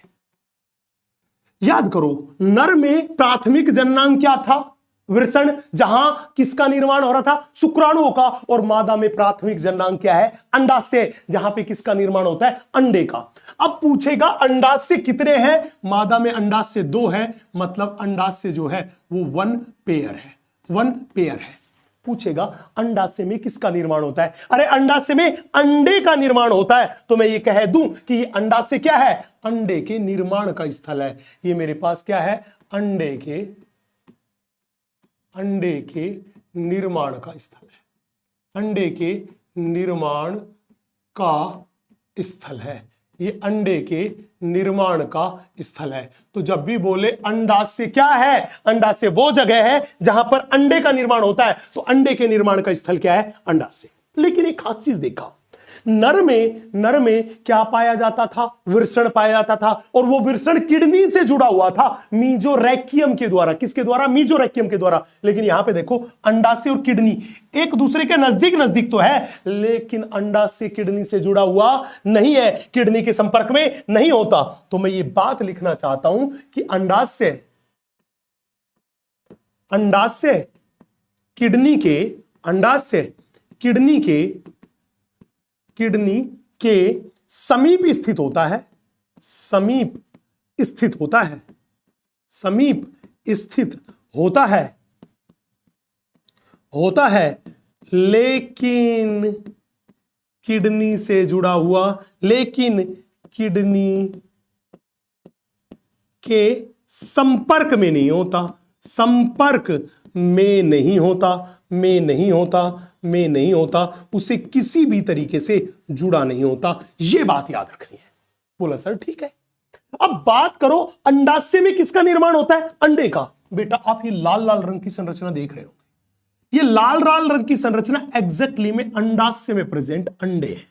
याद करो, नर में प्राथमिक जननांग क्या था? वृषण, जहां किसका निर्माण हो रहा था? शुक्राणुओं का। और मादा में प्राथमिक जननांग क्या है? अंडाशय, जहां पे किसका निर्माण होता है? अंडे का। अब पूछेगा अंडाशय कितने हैं? मादा में अंडाशय 2 है, मतलब अंडाशय जो है वो 1 पेयर है, 1 पेयर है। पूछेगा अंडाशय में किसका निर्माण होता है? अरे अंडाशय में अंडे का निर्माण होता है। तो मैं ये कह दूं कि ये अंडाशय क्या है? अंडे के निर्माण का स्थल है। ये मेरे पास क्या है? अंडे के निर्माण का स्थल है। अंडे के निर्माण का स्थल है, ये अंडे के निर्माण का स्थल है। तो जब भी बोले अंडाशय क्या है? अंडाशय वो जगह है जहां पर अंडे का निर्माण होता है। तो अंडे के निर्माण का स्थल क्या है? अंडाशय। लेकिन एक खास चीज देखा, नर में क्या पाया जाता था? वृषण पाया जाता था। और वो वृषण किडनी से जुड़ा हुआ था मीजोरेक्यम के द्वारा। किसके द्वारा? मीजोरेक्यम के द्वारा। लेकिन यहां पे देखो, अंडाशय और किडनी एक दूसरे के नजदीक तो है, लेकिन अंडाशय किडनी से जुड़ा हुआ नहीं है, किडनी के संपर्क में नहीं होता। तो मैं ये बात लिखना चाहता हूं कि अंडाशय किडनी के समीप स्थित होता है, समीप स्थित होता है, लेकिन किडनी से जुड़ा हुआ, लेकिन किडनी के संपर्क में नहीं होता, में नहीं होता, उसे किसी भी तरीके से जुड़ा नहीं होता। यह बात याद रखनी है। बोला सर ठीक है। अब बात करो अंडाशय में किसका निर्माण होता है? अंडे का। बेटा आप ये लाल लाल रंग की संरचना देख रहे हो, ये लाल लाल रंग की संरचना एग्जैक्टली में अंडाशय में प्रेजेंट अंडे है।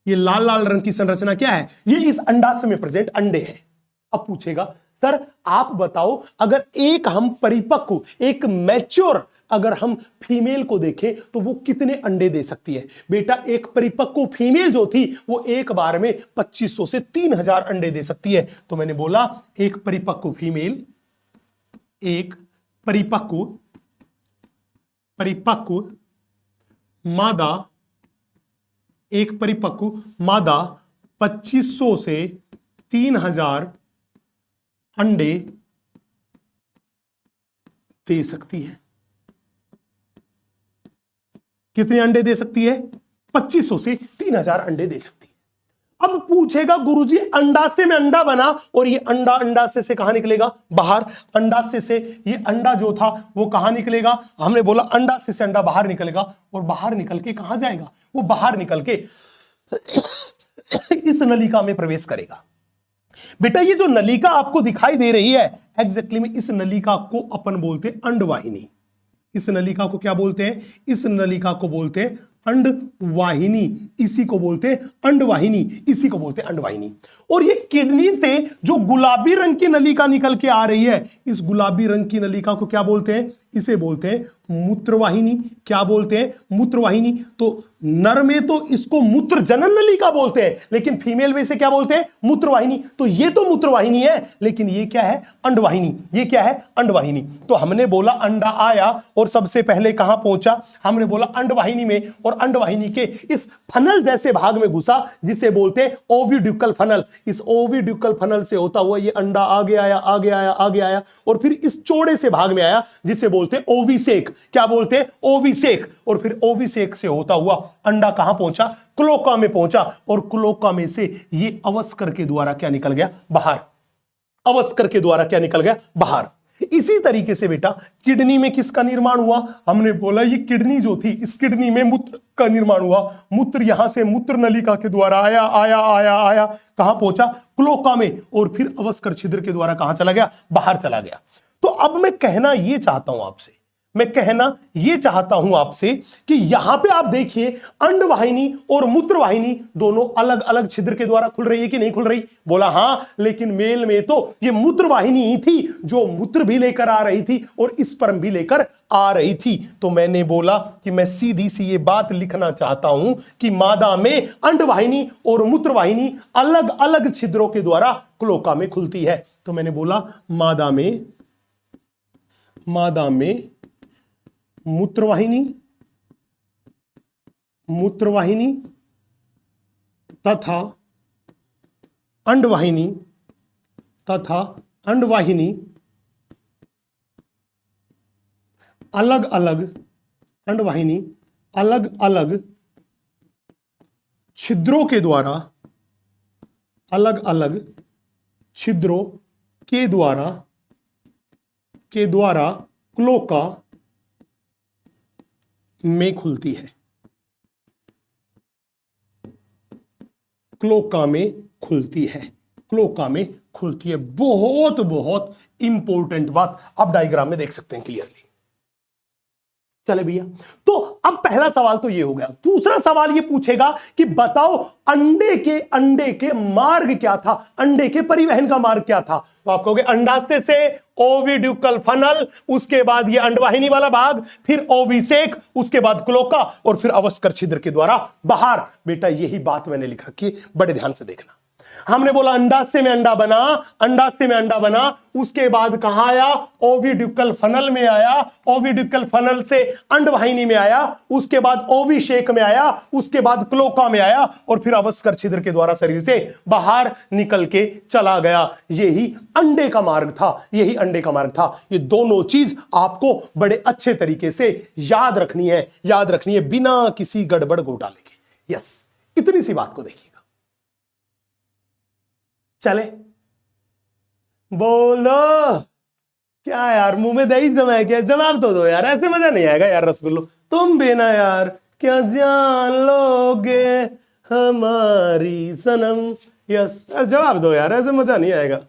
ये लाल लाल रंग की संरचना क्या है? ये इस अंडाशय में प्रेजेंट अंडे है। अब पूछेगा सर आप बताओ, अगर एक हम परिपक्व, एक मैच्योर अगर हम फीमेल को देखें तो वो कितने अंडे दे सकती है? बेटा एक परिपक्व फीमेल जो थी वो एक बार में 2500 से 3000 अंडे दे सकती है। तो मैंने बोला एक परिपक्व फीमेल, एक परिपक्व मादा 2500 से 3000 अंडे दे सकती है। कितने अंडे दे सकती है? 2500 से 3000 अंडे दे सकती है। अब पूछेगा गुरुजी अंडाशय में अंडा बना और ये अंडा अंडाशय से कहां निकलेगा? बाहर। अंडाशय से ये अंडा जो था वो कहां निकलेगा? हमने बोला अंडाशय से अंडा बाहर निकलेगा। और बाहर निकल के कहां जाएगा? वो बाहर निकल के इस नलिका में प्रवेश करेगा। बेटा ये जो नलिका आपको दिखाई दे रही है, एग्जैक्टली में इस नलिका को अपन बोलते हैं अंडवाहिनी। इस नलिका को क्या बोलते हैं? इस नलिका को बोलते हैं अंडवाहिनी। इसी को बोलते हैं अंडवाहिनी। और ये किडनी से जो गुलाबी रंग की नलिका निकल के आ रही है, इस गुलाबी रंग की नलिका को क्या बोलते हैं? इसे बोलते हैं मूत्रवाहिनी। क्या बोलते हैं? मूत्रवाहिनी। तो नर में तो इसको मूत्र जनन नलिका बोलते हैं, लेकिन फीमेल में इसे क्या बोलते हैं? मूत्रवाहिनी। तो ये तो मूत्रवाहिनी है, लेकिन ये क्या है? अंडवाहिनी। ये क्या है? अंडवाहिनी। तो हमने बोला अंडा आया और सबसे पहले कहां पहुंचा? हमने बोला अंडवाहिनी में, और अंडवाहिनी के इस फनल जैसे भाग में घुसा जिसे बोलते हैं ओविड्यूकल फनल। इस ओविड्यूकल फनल से होता हुआ ये अंडा आगे आया, आगे आया, आगे आया, और फिर इस चौड़े से भाग में आया जिसे बोलते हैं ओविसेक। क्या बोलते हैं? ओविसेक। और फिर ओविसेक से होता हुआ अंडा कहां पहुंचा? क्लोका में पहुंचा, और क्लोका में से ये अवस्कर के द्वारा क्या निकल गया? बाहर। अवस्कर के द्वारा क्या निकल गया? बाहर। इसी तरीके से बेटा किडनी में किसका निर्माण हुआ? हमने बोला ये किडनी जो थी, इस किडनी में मूत्र का निर्माण हुआ। मूत्र यहां से मूत्र नलिका के द्वारा आया, आया, आया, आया, कहां पहुंचा? क्लोका में, और फिर अवस्कर छिद्र के द्वारा कहां चला गया? बाहर चला गया। तो अब मैं कहना ये चाहता हूं आपसे, कि यहां पे आप देखिए अंडवाहिनी और मूत्रवाहिनी दोनों अलग अलग छिद्र के द्वारा खुल रही है कि नहीं खुल रही? बोला हां, लेकिन मेल में तो ये मूत्रवाहिनी ही थी जो मूत्र भी लेकर आ रही थी और स्पर्म भी लेकर आ रही थी। तो मैंने बोला कि मैं सीधी सी ये बात लिखना चाहता हूं कि मादा में अंडवाहिनी और मूत्रवाहिनी अलग अलग छिद्रों के द्वारा क्लोका में खुलती है। तो मैंने बोला मादा में मूत्रवाहिनी तथा अंडवाहिनी अलग अलग छिद्रों के द्वारा क्लोका में खुलती है। क्लोका में खुलती है। बहुत बहुत इंपॉर्टेंट बात आप डायग्राम में देख सकते हैं क्लियरली। चले भैया, तो अब पहला सवाल तो ये हो गया। दूसरा सवाल ये पूछेगा कि बताओ अंडे के मार्ग क्या था? अंडे के परिवहन का मार्ग क्या था? तो आप कहोगे अंडाशय से ओविड्यूकल फनल, उसके बाद ये अंडवाहिनी वाला भाग, फिर ओविसेक, उसके बाद क्लोका, और फिर अवस्कर छिद्र के द्वारा बाहर। बेटा यही बात मैंने लिख रखी है, बड़े ध्यान से देखना। हमने बोला अंडाशय में अंडा बना, उसके बाद कहां आया? ओविड्यूकल फनल में आया, ओविड्यूकल फनल से अंडवाहिनी में आया, उसके बाद ओविसेक में आया, उसके बाद क्लोका में आया, और फिर अवस्कर छिद्र के द्वारा शरीर से बाहर निकल के चला गया। यही अंडे का मार्ग था। ये दोनों चीज आपको बड़े अच्छे तरीके से याद रखनी है बिना किसी गड़बड़ घोटाले के। यस, इतनी सी बात को देखिएगा। चले, बोलो क्या यार, मुंह में दही जमा है क्या? जवाब तो दो यार, ऐसे मजा नहीं आएगा यार रसगुल्लो। तुम भी ना यार, क्या जान लोगे हमारी सनम। यस, जवाब दो यार, ऐसे मजा नहीं आएगा,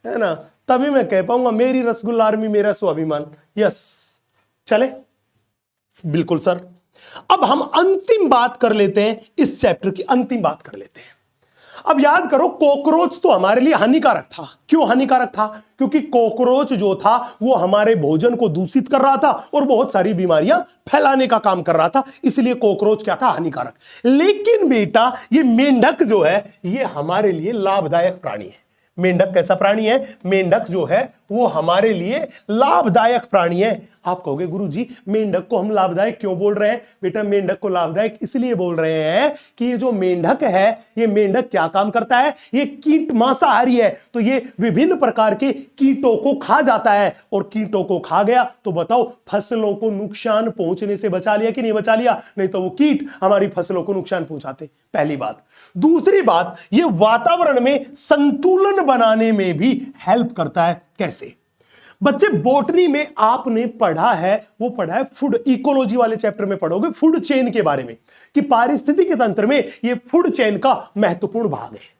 है ना? तभी मैं कह पाऊंगा मेरी रसगुल्ला आर्मी मेरा स्वाभिमान। यस, चले, बिल्कुल सर। अब हम अंतिम बात कर लेते हैं, इस चैप्टर की अंतिम बात कर लेते हैं। अब याद करो, कॉकरोच तो हमारे लिए हानिकारक था। क्यों हानिकारक था? क्योंकि कॉकरोच जो था वो हमारे भोजन को दूषित कर रहा था और बहुत सारी बीमारियां फैलाने का काम कर रहा था, इसलिए कॉकरोच क्या था? हानिकारक। लेकिन बेटा ये मेंढक जो है ये हमारे लिए लाभदायक प्राणी है। मेंढक कैसा प्राणी है? मेंढक जो है वो हमारे लिए लाभदायक प्राणी है। आप कहोगे गुरुजी मेंढक को हम लाभदायक क्यों बोल रहे हैं? बेटा मेंढक को लाभदायक इसलिए बोल रहे हैं कि ये जो मेंढक है, ये मेंढक क्या काम करता है? ये कीट मांसाहारी है, तो ये विभिन्न प्रकार के कीटों को खा जाता है, और कीटों को खा गया तो बताओ फसलों को नुकसान पहुंचने से बचा लिया कि नहीं बचा लिया? नहीं तो वो कीट हमारी फसलों को नुकसान पहुंचाते। पहली बात। दूसरी बात, ये वातावरण में संतुलन बनाने में भी हेल्प करता है। कैसे? बच्चे बॉटनी में आपने पढ़ा है, वो पढ़ा है फूड इकोलॉजी वाले चैप्टर में पढ़ोगे फूड चेन के बारे में, कि पारिस्थितिकी तंत्र में ये फूड चेन का महत्वपूर्ण भाग है।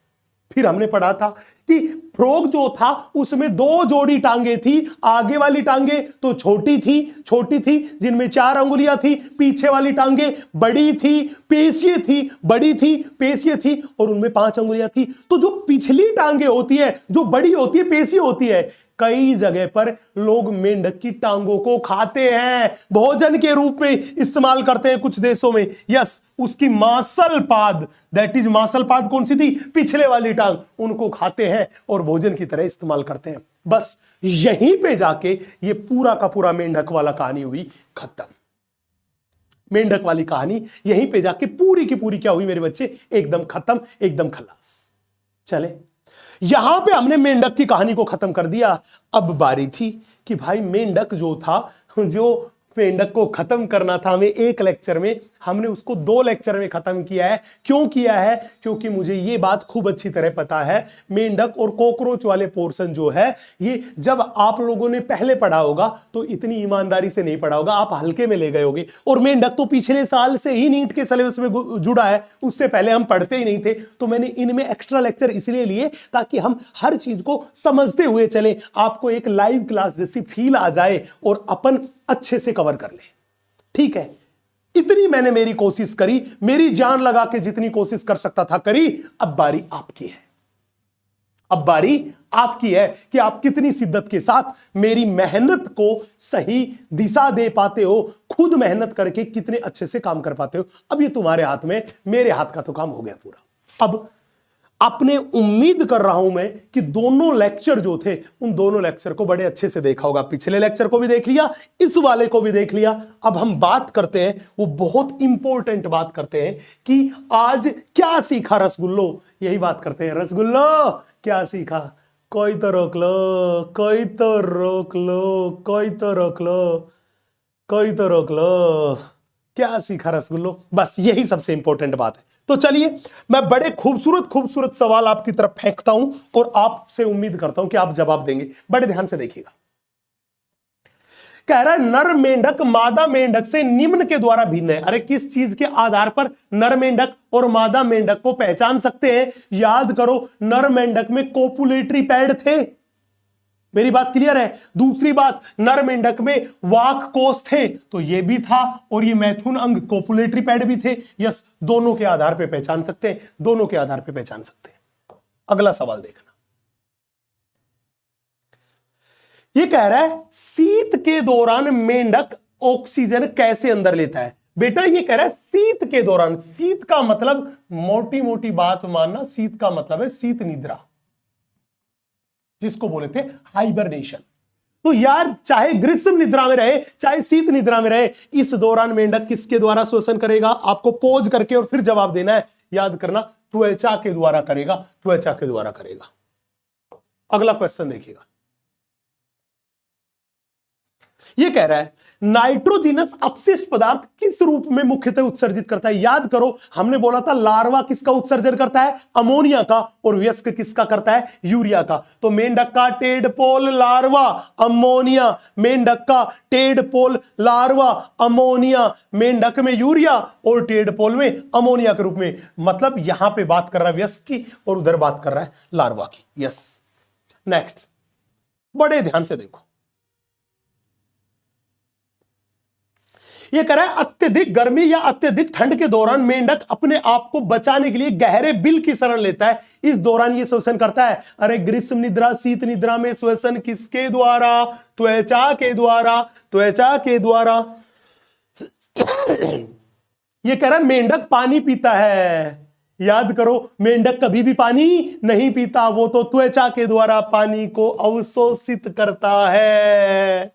फिर हमने पढ़ा था कि फ्रॉग जो था उसमें 2 जोड़ी टांगे थी। आगे वाली टांगे तो छोटी थी जिनमें 4 अंगुलियां थी, पीछे वाली टांगे बड़ी थी, पेशियां थी, बड़ी थी, पेशियां थी, और उनमें 5 अंगुलियां थी। तो जो पिछली टांगे होती है, जो बड़ी होती है, पेशी होती है, कई जगह पर लोग मेंढक की टांगों को खाते हैं, भोजन के रूप में इस्तेमाल करते हैं कुछ देशों में। यस, उसकी मांसल पाद, दैट इज मांसल पाद कौन सी थी, पिछले वाली टांग, उनको खाते हैं और भोजन की तरह इस्तेमाल करते हैं। बस यहीं पे जाके ये पूरा का पूरा मेंढक वाला कहानी हुई खत्म। मेंढक वाली कहानी यहीं पे जाके पूरी की पूरी क्या हुई मेरे बच्चे, एकदम खत्म, एकदम खलास। चले, यहां पे हमने मेंढक की कहानी को खत्म कर दिया। अब बारी थी कि भाई मेंढक जो था, जो मेंढक को खत्म करना था हमें एक लेक्चर में, हमने उसको 2 लेक्चर में खत्म किया है। क्यों किया है? क्योंकि मुझे ये बात खूब अच्छी तरह पता है, मेंढक और कॉकरोच वाले पोर्शन जो है, ये जब आप लोगों ने पहले पढ़ा होगा तो इतनी ईमानदारी से नहीं पढ़ा होगा, आप हल्के में ले गए होगे। और मेंढक तो पिछले साल से ही नीट के सिलेबस में जुड़ा है, उससे पहले हम पढ़ते ही नहीं थे। तो मैंने इनमें एक्स्ट्रा लेक्चर इसलिए लिए ताकि हम हर चीज को समझते हुए चले, आपको एक लाइव क्लास जैसी फील आ जाए और अपन अच्छे से कवर कर ले। ठीक है, इतनी मैंने मेरी कोशिश करी, मेरी जान लगा के जितनी कोशिश कर सकता था करी। अब बारी आपकी है, अब बारी आपकी है कि आप कितनी शिद्दत के साथ मेरी मेहनत को सही दिशा दे पाते हो, खुद मेहनत करके कितने अच्छे से काम कर पाते हो। अब ये तुम्हारे हाथ में, मेरे हाथ का तो काम हो गया पूरा। अब आपने, उम्मीद कर रहा हूं मैं कि दोनों लेक्चर जो थे, उन दोनों लेक्चर को बड़े अच्छे से देखा होगा। पिछले लेक्चर को भी देख लिया, इस वाले को भी देख लिया। अब हम बात करते हैं, वो बहुत इंपॉर्टेंट बात करते हैं कि आज क्या सीखा रसगुल्लो। यही बात करते हैं, रसगुल्लो क्या सीखा? कोई तो रोक लो, कोई तो रोक लो, कोई तो रोक लो, कोई तो रोक लो, क्या सीखा रसगुल्लो? बस यही सबसे इंपॉर्टेंट बात है। तो चलिए, मैं बड़े खूबसूरत खूबसूरत सवाल आपकी तरफ फेंकता हूं और आपसे उम्मीद करता हूं कि आप जवाब देंगे। बड़े ध्यान से देखिएगा। कह रहा है नर मेंढक मादा मेंढक से निम्न के द्वारा भिन्न है। अरे किस चीज के आधार पर नर मेंढक और मादा मेंढक को पहचान सकते हैं? याद करो, नर मेंढक में कोपुलेटरी पैड थे, मेरी बात क्लियर है। दूसरी बात, नर मेंढक में वाक कोष थे, तो ये भी था, और ये मैथुन अंग कोपुलेटरी पैड भी थे। यस, दोनों के आधार पे पहचान सकते हैं, दोनों के आधार पे पहचान सकते हैं। अगला सवाल देखना, ये कह रहा है शीत के दौरान मेंढक ऑक्सीजन कैसे अंदर लेता है? बेटा ये कह रहा है शीत के दौरान, शीत का मतलब मोटी मोटी बात मानना, शीत का मतलब है शीत निद्रा, जिसको बोले थे हाइबरनेशन। तो यार चाहे ग्रीष्म निद्रा में रहे चाहे शीत निद्रा में रहे, इस दौरान मेंढक किसके द्वारा श्वसन करेगा? आपको पोज करके और फिर जवाब देना है। याद करना, त्वचा के द्वारा करेगा, त्वचा के द्वारा करेगा। अगला क्वेश्चन देखिएगा, यह कह रहा है नाइट्रोजिनस अपशिष्ट पदार्थ किस रूप में मुख्यतः उत्सर्जित करता है? याद करो, हमने बोला था लार्वा किसका उत्सर्जन करता है? अमोनिया का, और वयस्क किसका करता है? यूरिया का। तो मेंढक का टेडपोल लार्वा अमोनिया, मेंढक का टेडपोल लार्वा अमोनिया, मेंढक में यूरिया और टेडपोल में अमोनिया के रूप में। मतलब यहां पे बात कर रहा है वयस्क की और उधर बात कर रहा है लार्वा की। यस, नेक्स्ट, बड़े ध्यान से देखो, यह कह रहा है अत्यधिक गर्मी या अत्यधिक ठंड के दौरान मेंढक अपने आप को बचाने के लिए गहरे बिल की शरण लेता है। इस दौरान यह श्वसन करता है। अरे ग्रीष्म निद्रा शीत निद्रा में श्वसन किसके द्वारा? त्वचा के द्वारा, त्वचा के द्वारा। यह कह रहा है मेंढक पानी पीता है। याद करो, मेंढक कभी भी पानी नहीं पीता, वो तो त्वचा के द्वारा पानी को अवशोषित करता है।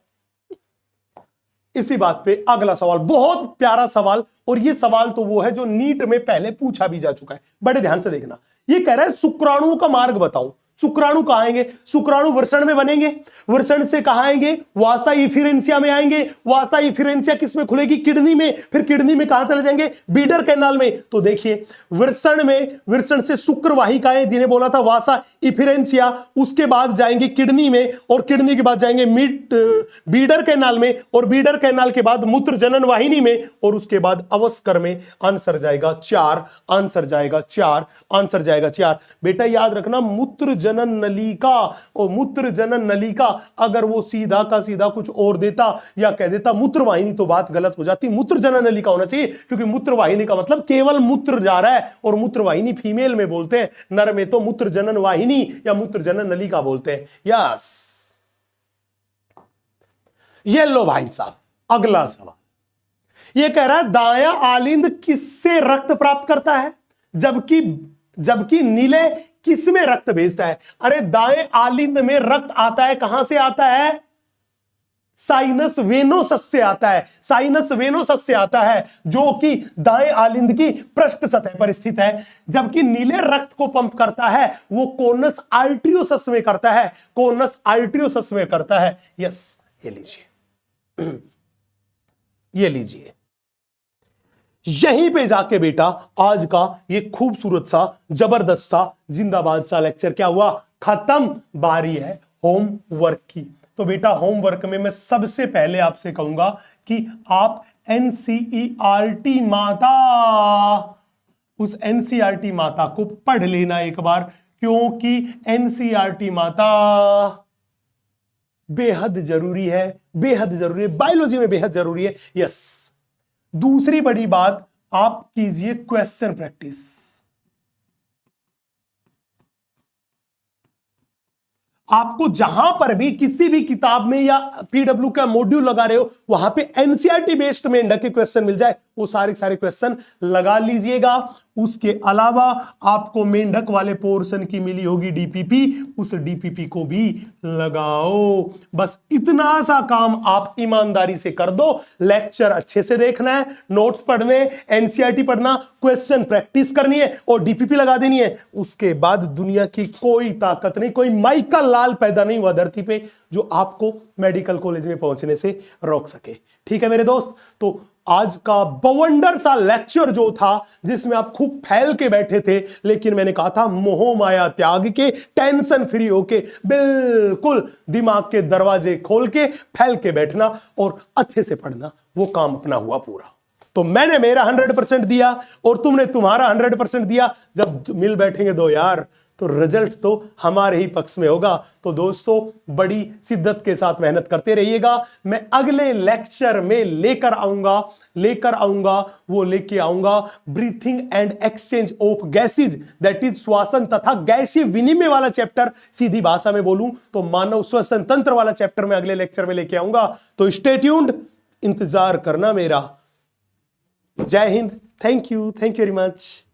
इसी बात पे अगला सवाल, बहुत प्यारा सवाल, और ये सवाल तो वो है जो नीट में पहले पूछा भी जा चुका है। बड़े ध्यान से देखना, ये कह रहा है शुक्राणुओं का मार्ग बताओ। शुक्राणु कहां आएंगे? शुक्राणु वृषण में बनेंगे, वृषण से कहां आएंगे? वासा इफिरेंसिया में आएंगे। वासा इफिरेंसिया किस में खुलेगी? किडनी में। फिर किडनी में कहां चले जाएंगे? बीडर कैनाल में। तो देखिए, वृषण में, वृषण से शुक्र वाहिकाएं जिन्हें बोला था वासा इफिरेंसिया, उसके बाद जाएंगे किडनी में, और किडनी के बाद जाएंगे बीडर कैनाल में, और बीडर कैनाल के बाद मूत्र जनन वाहिनी में, और उसके बाद अवस्कर में। आंसर जाएगा 4, आंसर जाएगा 4, आंसर जाएगा 4। बेटा याद रखना, मूत्र जनन नलिका, और मूत्र जनन नलिका अगर वो सीधा का सीधा कुछ और देता या कह देता मूत्र वाहिनी, तो बात गलत हो जाती। मूत्र जनन नलिका होना चाहिए, क्योंकि मूत्र वाहिनी का मतलब केवल मूत्र जा रहा है, और मूत्र वाहिनी फीमेल में बोलते हैं, नर में तो मूत्र जनन वाहिनी या मूत्र जनन नलिका बोलते हैं। यस, ये लो भाई साहब, अगला सवाल ये कह रहा है दायां आलिंद किससे रक्त प्राप्त करता है, जबकि नीले किसमें रक्त भेजता है। अरे दाएं आलिंद में रक्त आता है, कहां से आता है? साइनस वेनोसस से आता है। साइनस वेनोसस से आता है, जो कि दाएं आलिंद की पृष्ठ सतह पर स्थित है। जबकि नीले रक्त को पंप करता है वो कोनस आर्टरियोसस में करता है, कोनस आर्टरियोसस में करता है। यस, ये लीजिए, ये लीजिए। यहीं पे जाके बेटा आज का ये खूबसूरत सा, जबरदस्त सा, जिंदाबाद सा लेक्चर क्या हुआ? खत्म। बारी है होमवर्क की। तो बेटा होमवर्क में मैं सबसे पहले आपसे कहूंगा कि आप एनसीईआरटी माता, उस एनसीईआरटी माता को पढ़ लेना एक बार, क्योंकि एनसीईआरटी माता बेहद जरूरी है, बेहद जरूरी है, बायोलॉजी में बेहद जरूरी है। यस। दूसरी बड़ी बात, आप कीजिए क्वेश्चन प्रैक्टिस। आपको जहां पर भी किसी भी किताब में या पीडब्ल्यू का मॉड्यूल लगा रहे हो वहां पे एनसीईआरटी बेस्ड मेंढक के क्वेश्चन मिल जाए, वो सारे क्वेश्चन लगा लीजिएगा। उसके अलावा आपको मेंढक वाले पोर्शन की मिली होगी डीपीपी, उस डीपीपी को भी लगाओ। बस इतना सा काम आप ईमानदारी से कर दो। लेक्चर अच्छे से देखना है, नोट्स पढ़ने, एनसीईआरटी पढ़ना, क्वेश्चन प्रैक्टिस करनी है और डीपीपी लगा देनी है। उसके बाद दुनिया की कोई ताकत नहीं, कोई माइकल लाल पैदा नहीं हुआ धरती पे जो आपको मेडिकल कॉलेज में पहुंचने से रोक सके। ठीक है मेरे दोस्त, तो आज का बवंडर सा लेक्चर जो था, जिसमें आप खूब फैल के बैठे थे, लेकिन मैंने कहा था मोह माया त्याग के, टेंशन फ्री होके, बिल्कुल दिमाग के दरवाजे खोल के फैल के बैठना और अच्छे से पढ़ना, वो काम अपना हुआ पूरा। तो मैंने मेरा 100% दिया और तुमने तुम्हारा 100% दिया। जब मिल बैठेंगे दो यार, तो रिजल्ट तो हमारे ही पक्ष में होगा। तो दोस्तों बड़ी शिद्दत के साथ मेहनत करते रहिएगा। मैं अगले लेक्चर में लेकर आऊंगा वो लेके आऊंगा breathing and exchange of gases, that is श्वसन तथा गैसीय विनिमय वाला चैप्टर। सीधी भाषा में बोलूं तो मानव श्वसन तंत्र वाला चैप्टर में अगले लेक्चर में लेके आऊंगा। तो स्टे ट्यून्ड, इंतजार करना मेरा। जय Hind, thank you very much.